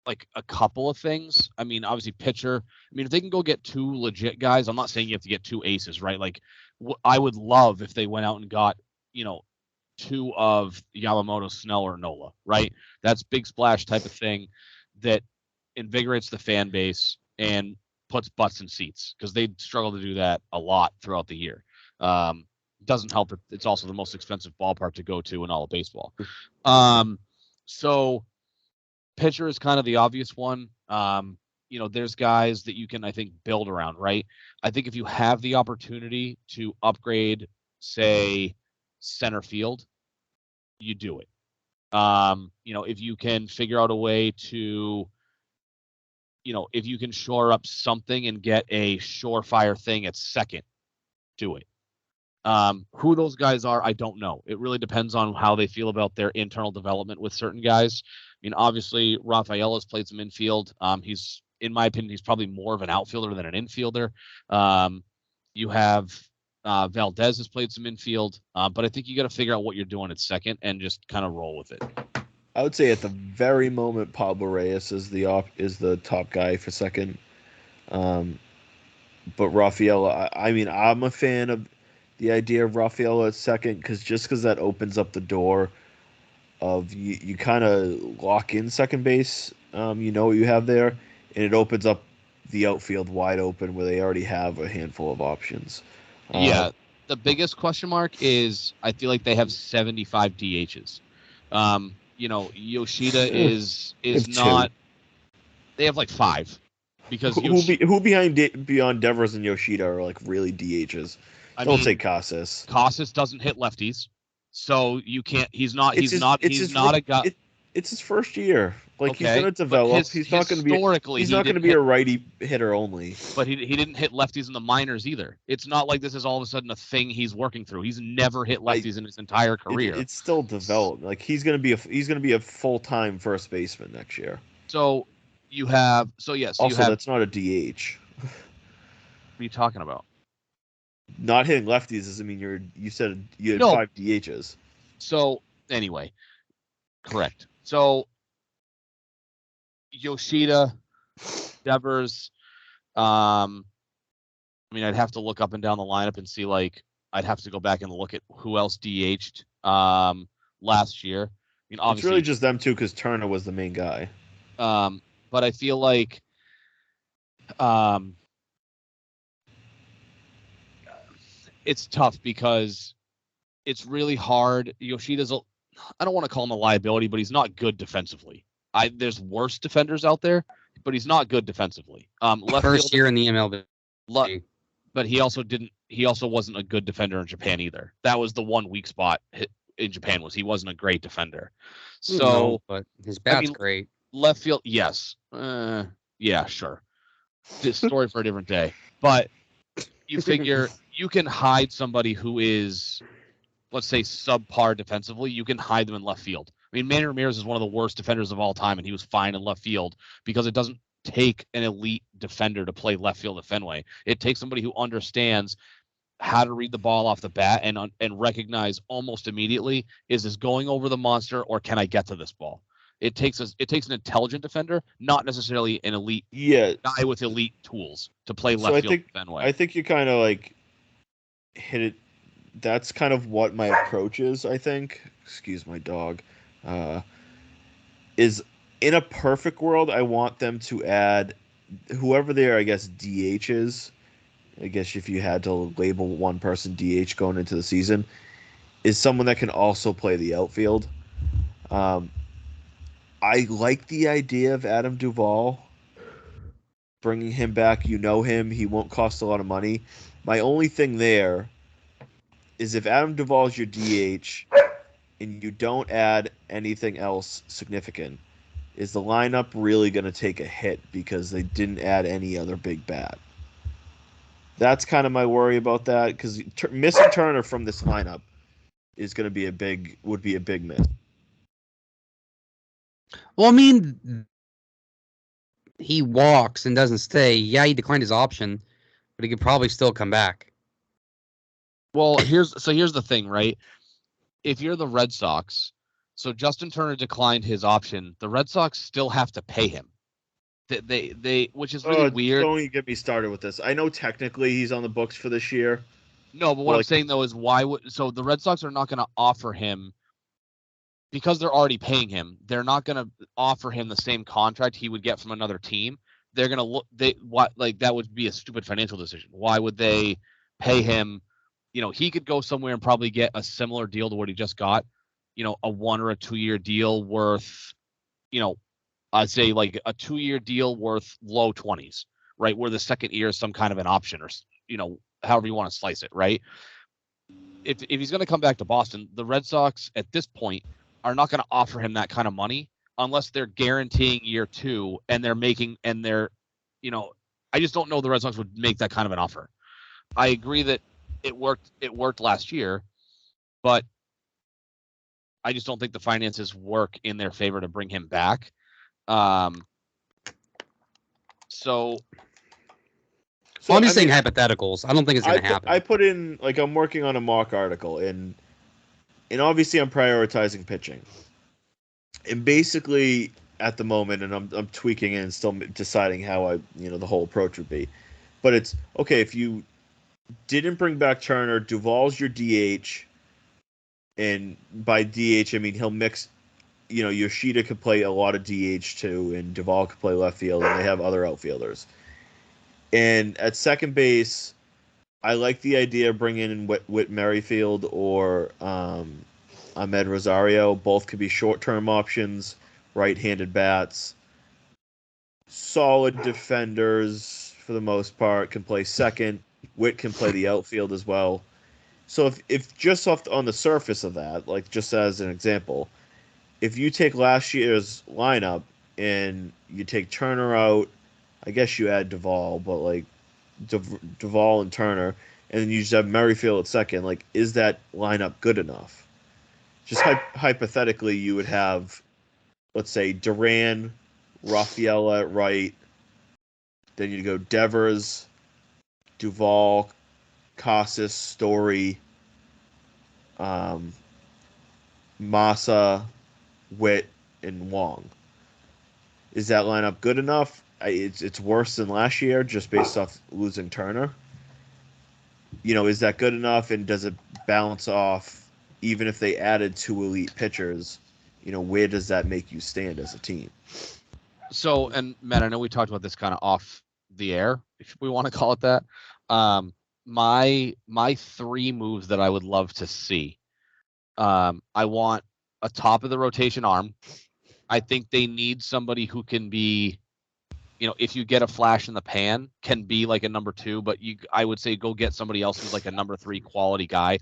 like a couple of things. I mean, obviously pitcher. I mean, if they can go get 2 legit guys, I'm not saying you have to get 2 aces, right? Like I would love if they went out and got, 2 of Yamamoto, Snell, or Nola, right? That's big splash type of thing that invigorates the fan base and puts butts in seats, because they struggle to do that a lot throughout the year. Doesn't help that it's also the most expensive ballpark to go to in all of baseball. So pitcher is kind of the obvious one. There's guys that you can, I think, build around, right? I think if you have the opportunity to upgrade, say, center field, you do it. If you can figure out a way to, if you can shore up something and get a surefire thing at second, do it. Who those guys are, I don't know. It really depends on how they feel about their internal development with certain guys. I mean, obviously, Rafael has played some infield. He's, in my opinion, he's probably more of an outfielder than an infielder. You have Valdez has played some infield, but I think you got to figure out what you're doing at second and just kind of roll with it. I would say at the very moment, Pablo Reyes is the top guy for second. But Rafael, I mean, I'm a fan of the idea of Rafael at second because that opens up the door of you kind of lock in second base. You know what you have there, and it opens up the outfield wide open where they already have a handful of options. Yeah, the biggest question mark is I feel like they have 75 DHs. Yoshida is not. They have like 5 because who beyond Devers and Yoshida are like really DHs. Don't say Casas. Casas doesn't hit lefties, so you can't. He's not a guy. It's his first year. Like okay, he's gonna develop. He's not gonna be. He's not gonna be a righty hitter only. But he didn't hit lefties in the minors either. It's not like this is all of a sudden a thing he's working through. He's never hit lefties in his entire career. It's still developed. Like he's gonna be a full-time first baseman next year. So you have that's not a DH. What are you talking about? Not hitting lefties doesn't mean you said you had 5 DHs. So anyway, correct. So Yoshida, Devers, I mean, I'd have to look up and down the lineup and see, like, I'd have to go back and look at who else DH'd last year. I mean, obviously, it's really just them two because Turner was the main guy. But I feel like it's tough because it's really hard. Yoshida's I don't want to call him a liability, but he's not good defensively. There's worse defenders out there, but he's not good defensively. First year in the MLB. But he also wasn't a good defender in Japan either. That was the one weak spot in Japan, was he wasn't a great defender. So, no, but his bat's great. Left field, yes. Yeah, sure. This story for a different day. But you figure you can hide somebody who is, let's say, subpar defensively. You can hide them in left field. I mean, Manny Ramirez is one of the worst defenders of all time, and he was fine in left field because it doesn't take an elite defender to play left field at Fenway. It takes somebody who understands how to read the ball off the bat and recognize almost immediately, is this going over the monster or can I get to this ball? It takes an intelligent defender, not necessarily an elite guy with elite tools to play left field at Fenway. I think you kind of like hit it. That's kind of what my approach is, I think. Excuse my dog. Is in a perfect world, I want them to add whoever they are, I guess, DHs. I guess if you had to label one person DH going into the season, is someone that can also play the outfield. I like the idea of Adam Duvall. Bringing him back, you know him. He won't cost a lot of money. My only thing there is if Adam Duvall is your DH and you don't add anything else significant, is the lineup really going to take a hit because they didn't add any other big bat? That's kind of my worry about that, because missing Turner from this lineup is going to be would be a big miss. Well, I mean, he walks and doesn't stay. Yeah, he declined his option, but he could probably still come back. Well, here's the thing, right? If you're the Red Sox, so Justin Turner declined his option, the Red Sox still have to pay him. They which is really weird. Don't even get me started with this. I know technically he's on the books for this year. No, but what I'm saying though is so the Red Sox are not going to offer him, because they're already paying him. They're not going to offer him the same contract he would get from another team. They're going to that would be a stupid financial decision. Why would they pay him? You know, he could go somewhere and probably get a similar deal to what he just got. You know, a 1 or a 2 year deal worth, you know, I'd say like a 2 year deal worth low 20s, right? Where the second year is some kind of an option, or, you know, however you want to slice it, right? If he's going to come back to Boston, the Red Sox at this point are not going to offer him that kind of money unless they're guaranteeing year 2 and you know, I just don't know the Red Sox would make that kind of an offer. I agree that it worked last year, but I just don't think the finances work in their favor to bring him back. So I'm just saying hypotheticals. I don't think it's going to happen. I put in, like, I'm working on a mock article, and obviously I'm prioritizing pitching. And basically, at the moment, and I'm tweaking it and still deciding how the whole approach would be. But it's, okay, if you didn't bring back Turner, Duvall's your DH, and by DH, I mean he'll mix, you know, Yoshida could play a lot of DH too, and Duvall could play left field, and they have other outfielders. And at second base, I like the idea of bringing in Whit Merrifield or Ahmed Rosario. Both could be short-term options, right-handed bats. solid defenders for the most part, can play second. Witt can play the outfield as well. So if just off on the surface of that, like just as an example, if you take last year's lineup and you take Turner out, I guess you add Duvall, but like Duvall and Turner, and then you just have Merrifield at second, like is that lineup good enough? Just hypothetically, you would have, let's say, Duran, Rafaela at right, then you'd go Devers, Duvall, Casas, Story, Massa, Witt, and Wong. Is that lineup good enough? It's worse than last year just based off losing Turner. Is that good enough, and does it balance off even if they added 2 elite pitchers? Where does that make you stand as a team? So, and Matt, I know we talked about this kind of off the air, if we want to call it that. My 3 moves that I would love to see. I want a top of the rotation arm. I think they need somebody who can be, if you get a flash in the pan, can be like a number 2, but I would say go get somebody else who's like a number 3 quality guy.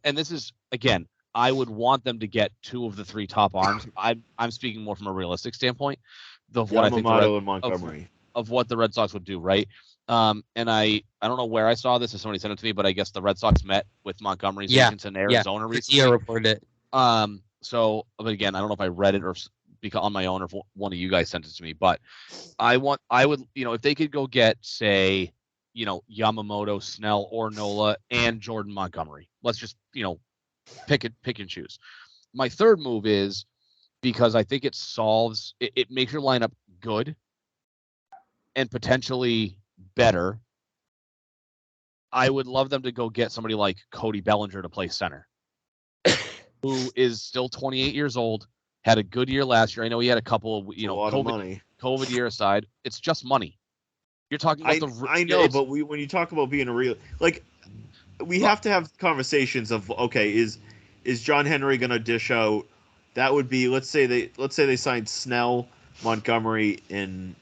And this is, again, I would want them to get 2 of the 3 top arms. I'm speaking more from a realistic standpoint of what I think and Montgomery. Of what the Red Sox would do, right? And I don't know where I saw this, if somebody sent it to me, but I guess the Red Sox met with Montgomery's agents in Arizona recently. Yeah, reported it. So, but again, I don't know if I read it or because on my own, or if one of you guys sent it to me, but I would, if they could go get, say, Yamamoto, Snell, or Nola, and Jordan Montgomery. Let's just, pick and choose. My third move is, because I think it makes your lineup good and potentially better. I would love them to go get somebody like Cody Bellinger to play center, who is still 28 years old, had a good year last year. I know he had a couple of, COVID year aside. It's just money. You're talking about I know, but when you talk about being a real, like, we have to have conversations of, okay, is John Henry going to dish out? That would be, let's say they signed Snell, Montgomery, and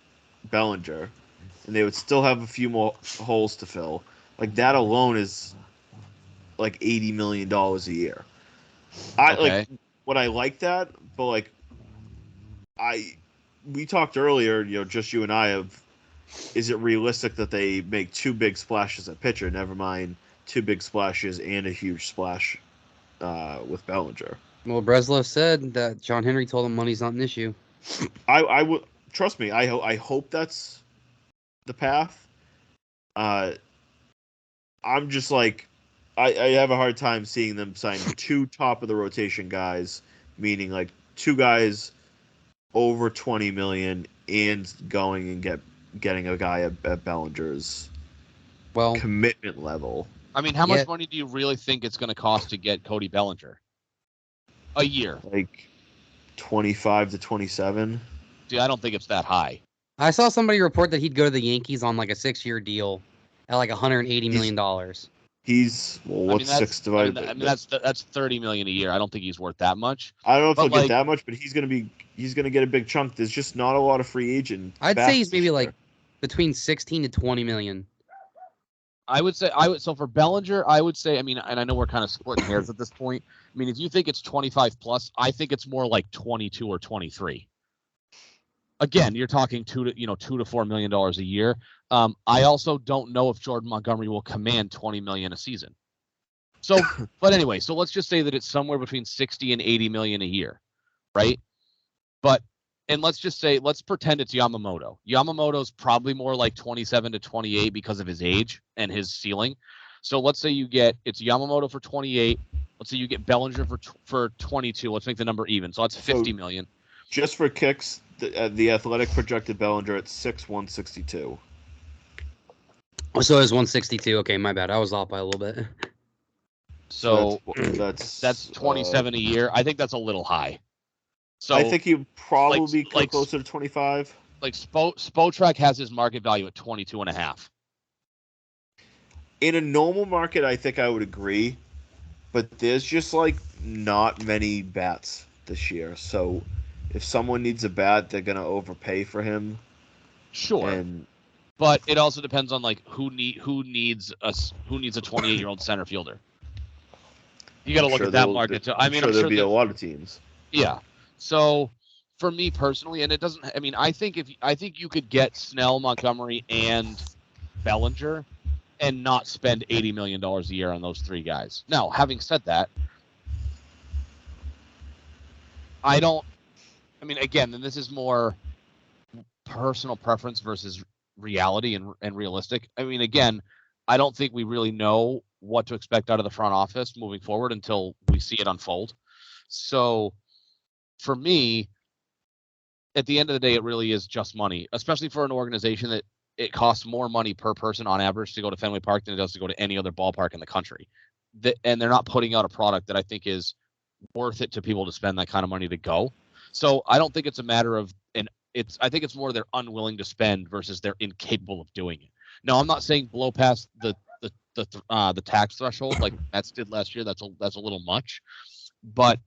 Bellinger, and they would still have a few more holes to fill. Like, that alone is like $80 million a year. I like that, but like we talked earlier, just you and I, of, is it realistic that they make 2 big splashes at pitcher? Never mind 2 big splashes and a huge splash with Bellinger. Well, Breslow said that John Henry told him money's not an issue. I would trust me. I hope that's the path. I'm just like, I have a hard time seeing them sign 2 top of the rotation guys, meaning like 2 guys over $20 million and going and getting a guy at Bellinger's commitment level. I mean, how much money do you really think it's going to cost to get Cody Bellinger a year? Like 25 to 27. Dude, I don't think it's that high. I saw somebody report that he'd go to the Yankees on like a 6-year deal at like $180 million. He's, what's 6 divided by? That's $30 million a year. I don't think he's worth that much. I don't know if he'll get that much, but he's gonna get a big chunk. There's just not a lot of free agent. I'd say he's maybe like between 16 to 20 million. So for Bellinger, I would say, I mean, and I know we're kind of splitting hairs at this point. I mean, if you think it's 25 plus, I think it's more like 22 or 23. Again, you're talking $2 to $4 million a year. I also don't know if Jordan Montgomery will command $20 million a season. So, but anyway, so let's just say that it's somewhere between 60 and 80 million a year, right? And let's pretend it's Yamamoto. Yamamoto's probably more like 27 to 28 because of his age and his ceiling. So let's say it's Yamamoto for 28. Let's say you get Bellinger for 22. Let's make the number even. So that's 50 million. Just for kicks, the Athletic projected Bellinger at 6'1", 162. So it was 162. Okay, my bad. I was off by a little bit. So that's 27 a year. I think that's a little high. So I think he'd probably be closer to 25. Like Spotrac has his market value at 22.5. In a normal market, I think I would agree, but there's just like not many bats this year. So if someone needs a bat, they're gonna overpay for him. Sure. And But it also depends on like who needs a 28-year-old center fielder. You got to look at that market too. I'm sure there'll be a lot of teams. Yeah. So for me personally, and it doesn't. I mean, I think you could get Snell, Montgomery, and Bellinger, and not spend $80 million a year on those three guys. Now, having said that, I mean, again, and this is more personal preference versus reality and realistic. I mean, again, I don't think we really know what to expect out of the front office moving forward until we see it unfold. So for me, at the end of the day, it really is just money, especially for an organization that it costs more money per person on average to go to Fenway Park than it does to go to any other ballpark in the country. And they're not putting out a product that I think is worth it to people to spend that kind of money to go. So I don't think it's a matter of I think it's more they're unwilling to spend versus they're incapable of doing it. Now, I'm not saying blow past the tax threshold like Mets did last year. That's a little much, but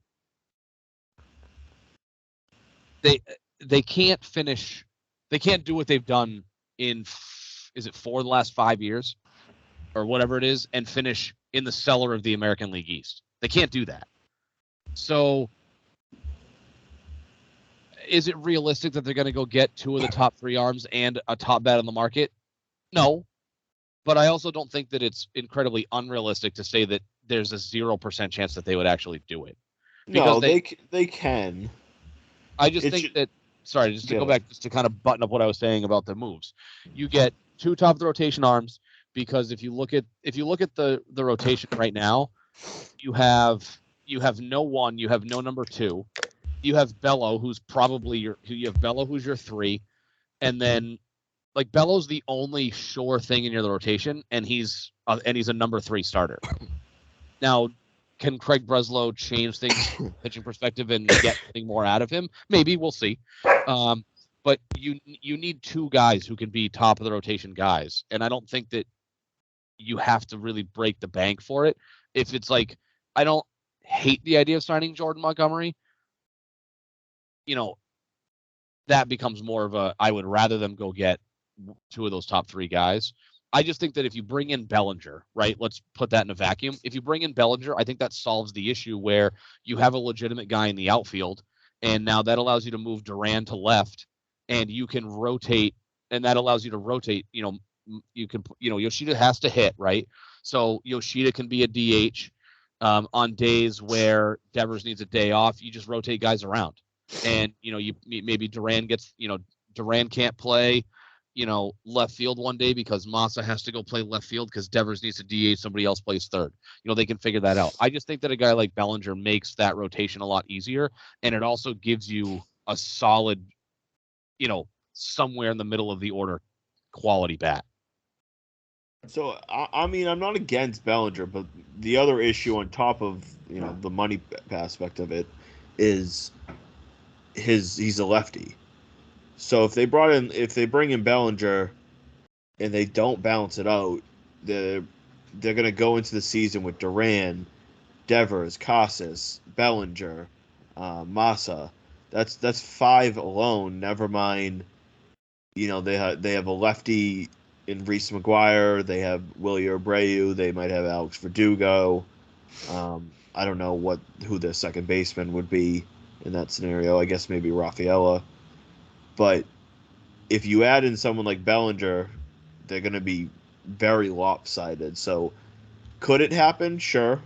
they can't finish. They can't do what they've done for the last 5 years or whatever it is and finish in the cellar of the American League East. They can't do that. So is it realistic that they're going to go get two of the top three arms and a top bat on the market? No. But I also don't think that it's incredibly unrealistic to say that there's a 0% chance that they would actually do it. Because they can. I just think that, sorry, just to go back, just to kind of button up what I was saying about the moves. You get two top of the rotation arms because if you look at the rotation right now, you have no one, you have no number two. You have Bello, who's probably your 3, and then like Bello's the only sure thing in your rotation, and he's a number 3 starter. Now, can Craig Breslow change things from a pitching perspective and get something more out of him? Maybe, we'll see. But you need two guys who can be top of the rotation guys, and I don't think that you have to really break the bank for it. If it's like, I don't hate the idea of signing Jordan Montgomery. That becomes more of a, I would rather them go get two of those top 3 guys. I just think that if you bring in Bellinger, right, let's put that in a vacuum. If you bring in Bellinger, I think that solves the issue where you have a legitimate guy in the outfield, and now that allows you to move Duran to left, and you can rotate, and that allows you to rotate, you can, Yoshida has to hit, right? So Yoshida can be a DH on days where Devers needs a day off. You just rotate guys around. And, you maybe Duran can't play, left field one day because Massa has to go play left field because Devers needs to DH, somebody else plays third. They can figure that out. I just think that a guy like Bellinger makes that rotation a lot easier, and it also gives you a solid, somewhere in the middle of the order quality bat. So, I mean, I'm not against Bellinger, but the other issue on top of, the money aspect of it is he's a lefty. So if they bring in Bellinger and they don't balance it out, they're going to go into the season with Duran, Devers, Casas, Bellinger, Massa. That's 5 alone. Never mind, they have a lefty in Reese McGuire. They have Willie Abreu. They might have Alex Verdugo. I don't know who their second baseman would be in that scenario. I guess maybe Rafaela. But if you add in someone like Bellinger, they're going to be very lopsided. So could it happen? Sure.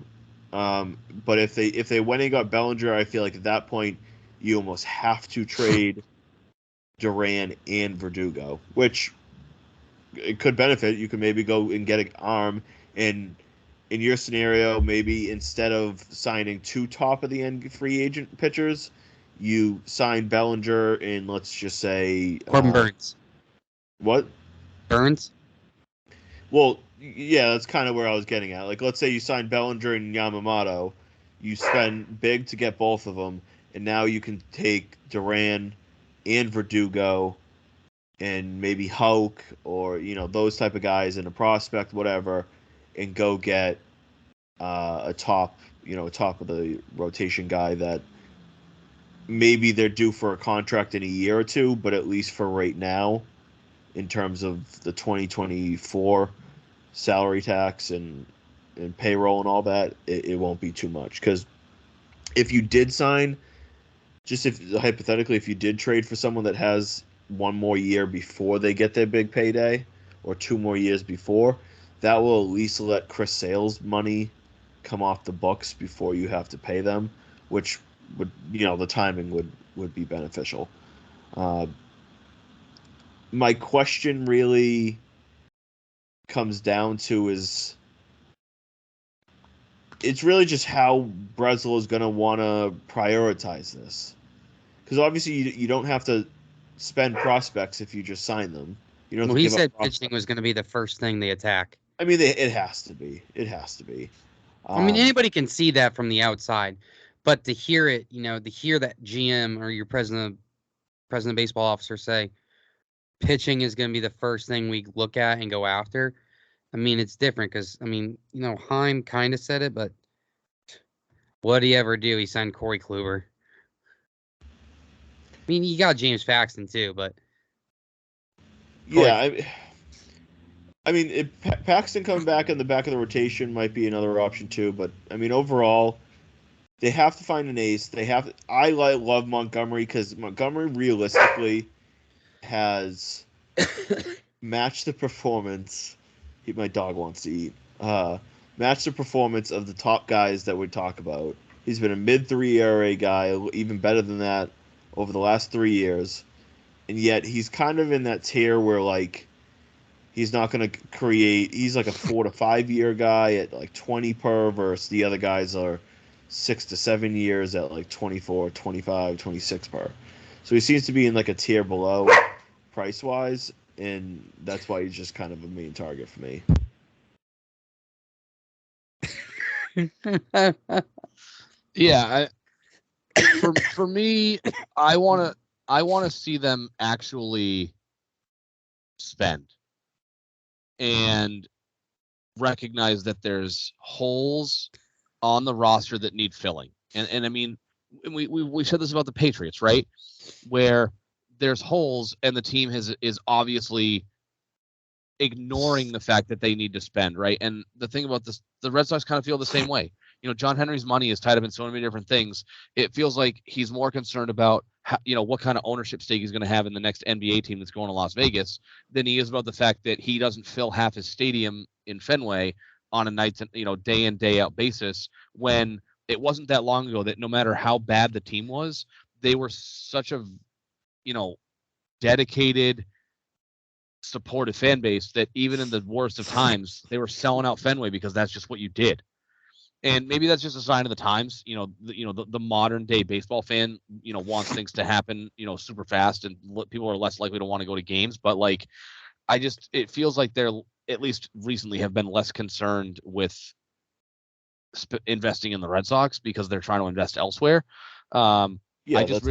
But if they went and got Bellinger, I feel like at that point you almost have to trade Duran and Verdugo, which it could benefit. You could maybe go and get an arm, and in your scenario, maybe instead of signing 2 top of the end free agent pitchers, you sign Bellinger and let's just say Corbin Burns. What? Burns? Well, yeah, that's kind of where I was getting at. Like, let's say you sign Bellinger and Yamamoto, you spend big to get both of them, and now you can take Duran and Verdugo and maybe Houck or those type of guys in a prospect, whatever, and go get a top of the rotation guy that maybe they're due for a contract in a year or two, but at least for right now, in terms of the 2024 salary tax and payroll and all that, it won't be too much. Because if you did sign, just if hypothetically, if you did trade for someone that has one more year before they get their big payday, or 2 more years before, that will at least let Chris Sale's money come off the books before you have to pay them, which would, the timing would be beneficial. My question really comes down to is it's really just how Breslow is going to want to prioritize this. Because obviously you don't have to spend prospects if you just sign them. You don't have Well, to he give up said prospects. pitching was going to be the first thing they attack. I mean, it has to be. It has to be. I mean, anybody can see that from the outside, but to hear it, to hear that GM or your president baseball officer say pitching is going to be the first thing we look at and go after. I mean, it's different because, Heim kind of said it, but what did he ever do? He signed Corey Kluber. I mean, you got James Paxton too, but yeah, I mean, Paxton coming back in the back of the rotation might be another option too. But I mean, overall, they have to find an ace. I love Montgomery because Montgomery realistically has matched the performance. My dog wants to eat. Match the performance of the top guys that we talk about. He's been a mid-3 ERA guy, even better than that over the last 3 years. And yet he's kind of in that tier where, like, he's not going to create... He's like a 4 to 5 year guy at, like, 20 per versus the other guys are 6 to 7 years at, like, 24, 25, 26 per. So he seems to be in, like, a tier below price-wise, and that's why he's just kind of a main target for me. Yeah, for me, I want to see them actually spend and recognize that there's holes on the roster that need filling. And I mean, we said this about the Patriots, right? Where there's holes and the team is obviously ignoring the fact that they need to spend, right? And the thing about this, the Red Sox kind of feel the same way. John Henry's money is tied up in so many different things. It feels like he's more concerned about how, what kind of ownership stake he's going to have in the next NBA team that's going to Las Vegas than he is about the fact that he doesn't fill half his stadium in Fenway on a night, day in, day out basis, when it wasn't that long ago that no matter how bad the team was, they were such a, dedicated, supportive fan base that even in the worst of times, they were selling out Fenway because that's just what you did. And maybe that's just a sign of the times. The modern day baseball fan, wants things to happen, super fast, and people are less likely to want to go to games. But like, it feels like they're, at least recently, have been less concerned with investing in the Red Sox because they're trying to invest elsewhere. Yeah, I just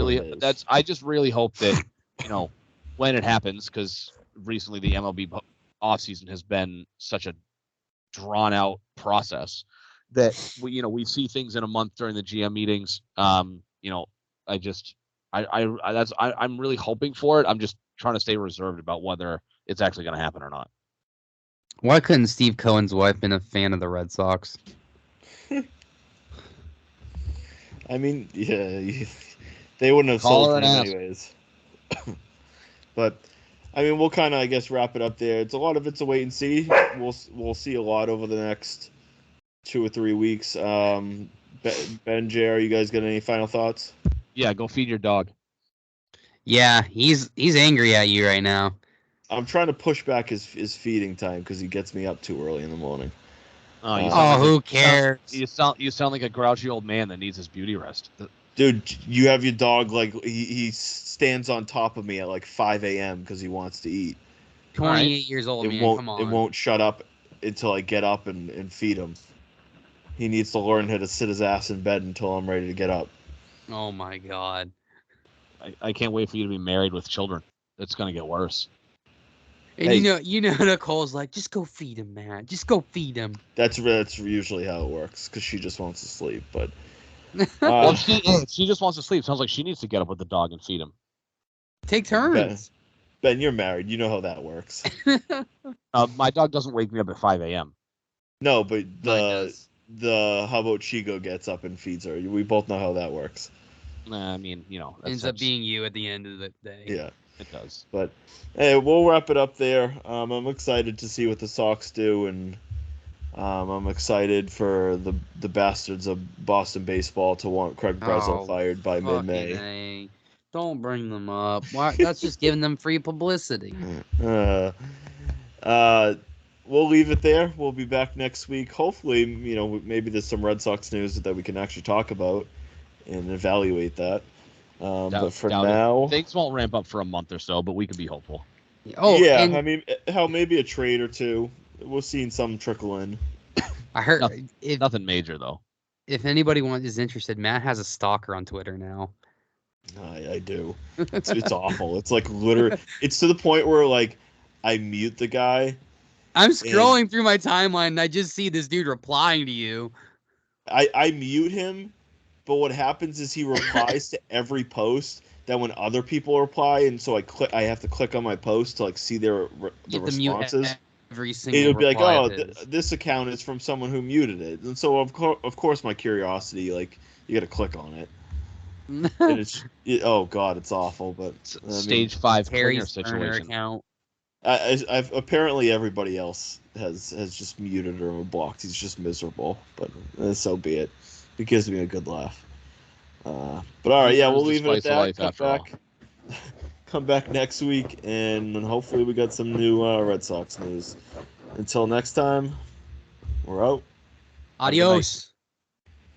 really hope that, when it happens, because recently the MLB offseason has been such a drawn out process that we see things in a month during the GM meetings. I'm really hoping for it. I'm just trying to stay reserved about whether it's actually going to happen or not. Why couldn't Steve Cohen's wife been a fan of the Red Sox? I mean, yeah, they wouldn't have Call sold her him an ass. anyways. But I mean, we'll kind of, I guess, wrap it up there. It's a lot of it's a wait and see. We'll see a lot over the next 2 or 3 weeks. Ben, Jerry, you guys got any final thoughts? Yeah, go feed your dog. Yeah, he's angry at you right now. I'm trying to push back his feeding time because he gets me up too early in the morning. Who cares? You sound like a grouchy old man that needs his beauty rest. Dude, you have your dog like he stands on top of me at like 5 a.m. because he wants to eat. 28 years old, man. Come on. It won't shut up until I get up and feed him. He needs to learn how to sit his ass in bed until I'm ready to get up. Oh my God. I can't wait for you to be married with children. It's gonna get worse. And you know Nicole's like, just go feed him, man. Just go feed him. That's usually how it works because she just wants to sleep. But well, she just wants to sleep. Sounds like she needs to get up with the dog and feed him. Take turns. Ben, you're married. You know how that works. My dog doesn't wake me up at 5 a.m. No, but Mine does. how about Chigo gets up and feeds her? We both know how that works. I mean, Ends up being you at the end of the day. Yeah, it does. but hey, we'll wrap it up there. I'm excited to see what the Sox do, and I'm excited for the bastards of Boston baseball to want Craig Breslow fired by mid-May. A. Don't bring them up. Why? That's just giving them free publicity. We'll leave it there. We'll be back next week. Hopefully, maybe there's some Red Sox news that we can actually talk about and evaluate that. But for now, things won't ramp up for a month or so, but we can be hopeful. Oh, yeah. and I mean, maybe a trade or two. We're seeing some trickle in. I heard nothing major though. If anybody is interested, Matt has a stalker on Twitter now. I do. It's awful. It's like literally. It's to the point where like I mute the guy. I'm scrolling through my timeline and I just see this dude replying to you. I mute him, but what happens is he replies to every post. Then when other people reply, and so I have to click on my post to like see the responses. Every single it'll be like, oh, his. this account is from someone who muted it, and so of course my curiosity, like you got to click on it. And oh god, it's awful. But stage 5 Harry's situation. Account. I've apparently everybody else has just muted or blocked. He's just miserable, but so be it. It gives me a good laugh. But all right, yeah, we'll leave it at that. Come back next week, and hopefully we got some new Red Sox news. Until next time, we're out. Adios.